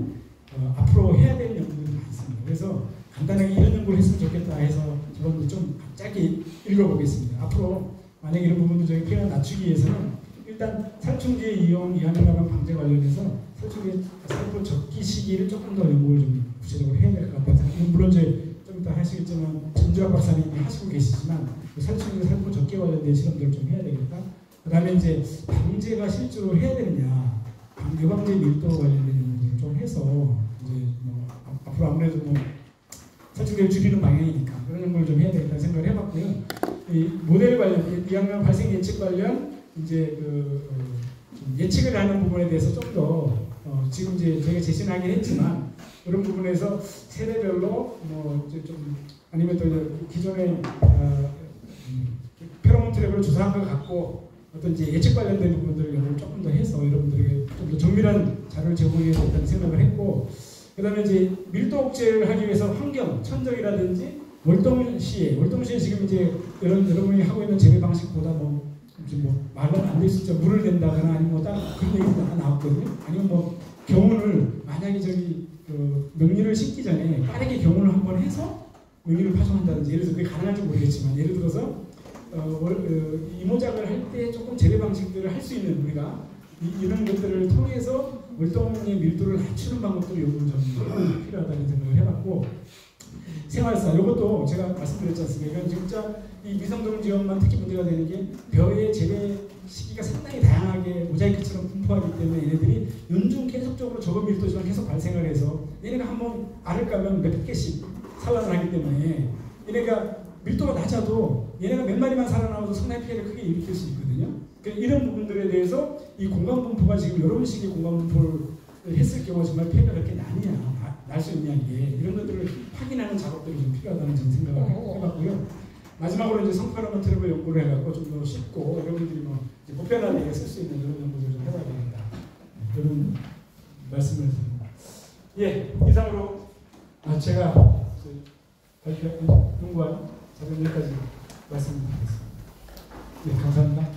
앞으로 해야 될 연구들이 많습니다. 그래서 간단하게 이런 연구를 했으면 좋겠다 해서 저번에 좀 짧게 읽어보겠습니다. 앞으로 만약 이런 부분도 저희 피해를 낮추기 위해서는 일단 살충제 이용 이하명나방 방제 관련해서 살충제 살포 적기 시기를 조금 더 연구를 좀 구체적으로 해야 될 것 같아요. 물론 이제 좀 좀 이따 하시겠지만 전주학 박사님이 하시고 계시지만 살충제 살포 적개 관련된 실험들을 좀 해야 되겠다. 그 다음에 이제 방제가 실제로 해야 되느냐, 예방제 밀도 관련된 부분을 좀 해서 이제 뭐 앞으로 아무래도 뭐 살충제를 줄이는 방향이니까 그런 연구를 좀 해야 되겠다 생각을 해봤고요. 이 모델 관련, 이학년 발생 예측 관련 이제 예측을 하는 부분에 대해서 좀 더 지금 이제 저희가 제시는 하긴 했지만 그런 부분에서 세대별로 뭐 이제 좀 아니면 또 이제 기존의 페로몬 트랩을 조사한 것 같고 어떤 이제 예측 관련된 부분들을 연구를 조금 더 해서 여러분들에게 좀 더 정밀한 자료를 제공해야 된다는 생각을 했고, 그 다음에 이제 밀도 억제를 하기 위해서 환경, 천적이라든지 월동시에 지금 이제 여러분이 하고 있는 재배 방식보다 뭐 말은 안 될 수 있죠. 물을 댄다거나 아니면 뭐 다른 그런 얘기도 나왔거든요. 아니면 뭐 경운을 만약에 명리를 심기 전에 빠르게 경운을 한번 해서 명리를 파종한다든지, 예를 들어서 그게 가능할지 모르겠지만 예를 들어서 이모작을 할 때 조금 재배 방식들을 할 수 있는 우리가 이런 것들을 통해서 월동의 밀도를 낮추는 방법도 연구 좀 필요하다는 생각을 해봤고, 생활사 이것도 제가 말씀드렸지 않습니까? 이건 진짜 이 미성동 지역만 특히 문제가 되는 게 벼의 재배 시기가 상당히 다양하게 모자이크처럼 분포하기 때문에 얘네들이 연중 계속적으로 적은 밀도지만 계속 발생을 해서 얘네가 한번 알을 까면 몇 개씩 산란을 하기 때문에 얘네가 밀도가 낮아도 얘네가 몇 마리만 살아나와도 상당히 피해를 크게 일으킬 수 있거든요. 그러니까 이런 부분들에 대해서 이 공간 분포가 지금 이런 식의 공간 분포를 했을 경우 정말 피해가 그렇게 날 수 있냐, 이런 것들을 확인하는 작업들이 좀 필요하다는 좀 생각을 해봤고요. 마지막으로 이제 성페로몬 트랩을 연구를 해갖고 좀 더 쉽고 여러분들이 뭐 보편화되게 쓸 수 있는 그런 연구를 좀 해봐야 되겠다, 그런 말씀을 드립니다. 예, 이상으로 제가 발표 연구한 자료 여기까지 말씀드리겠습니다. 예, 감사합니다.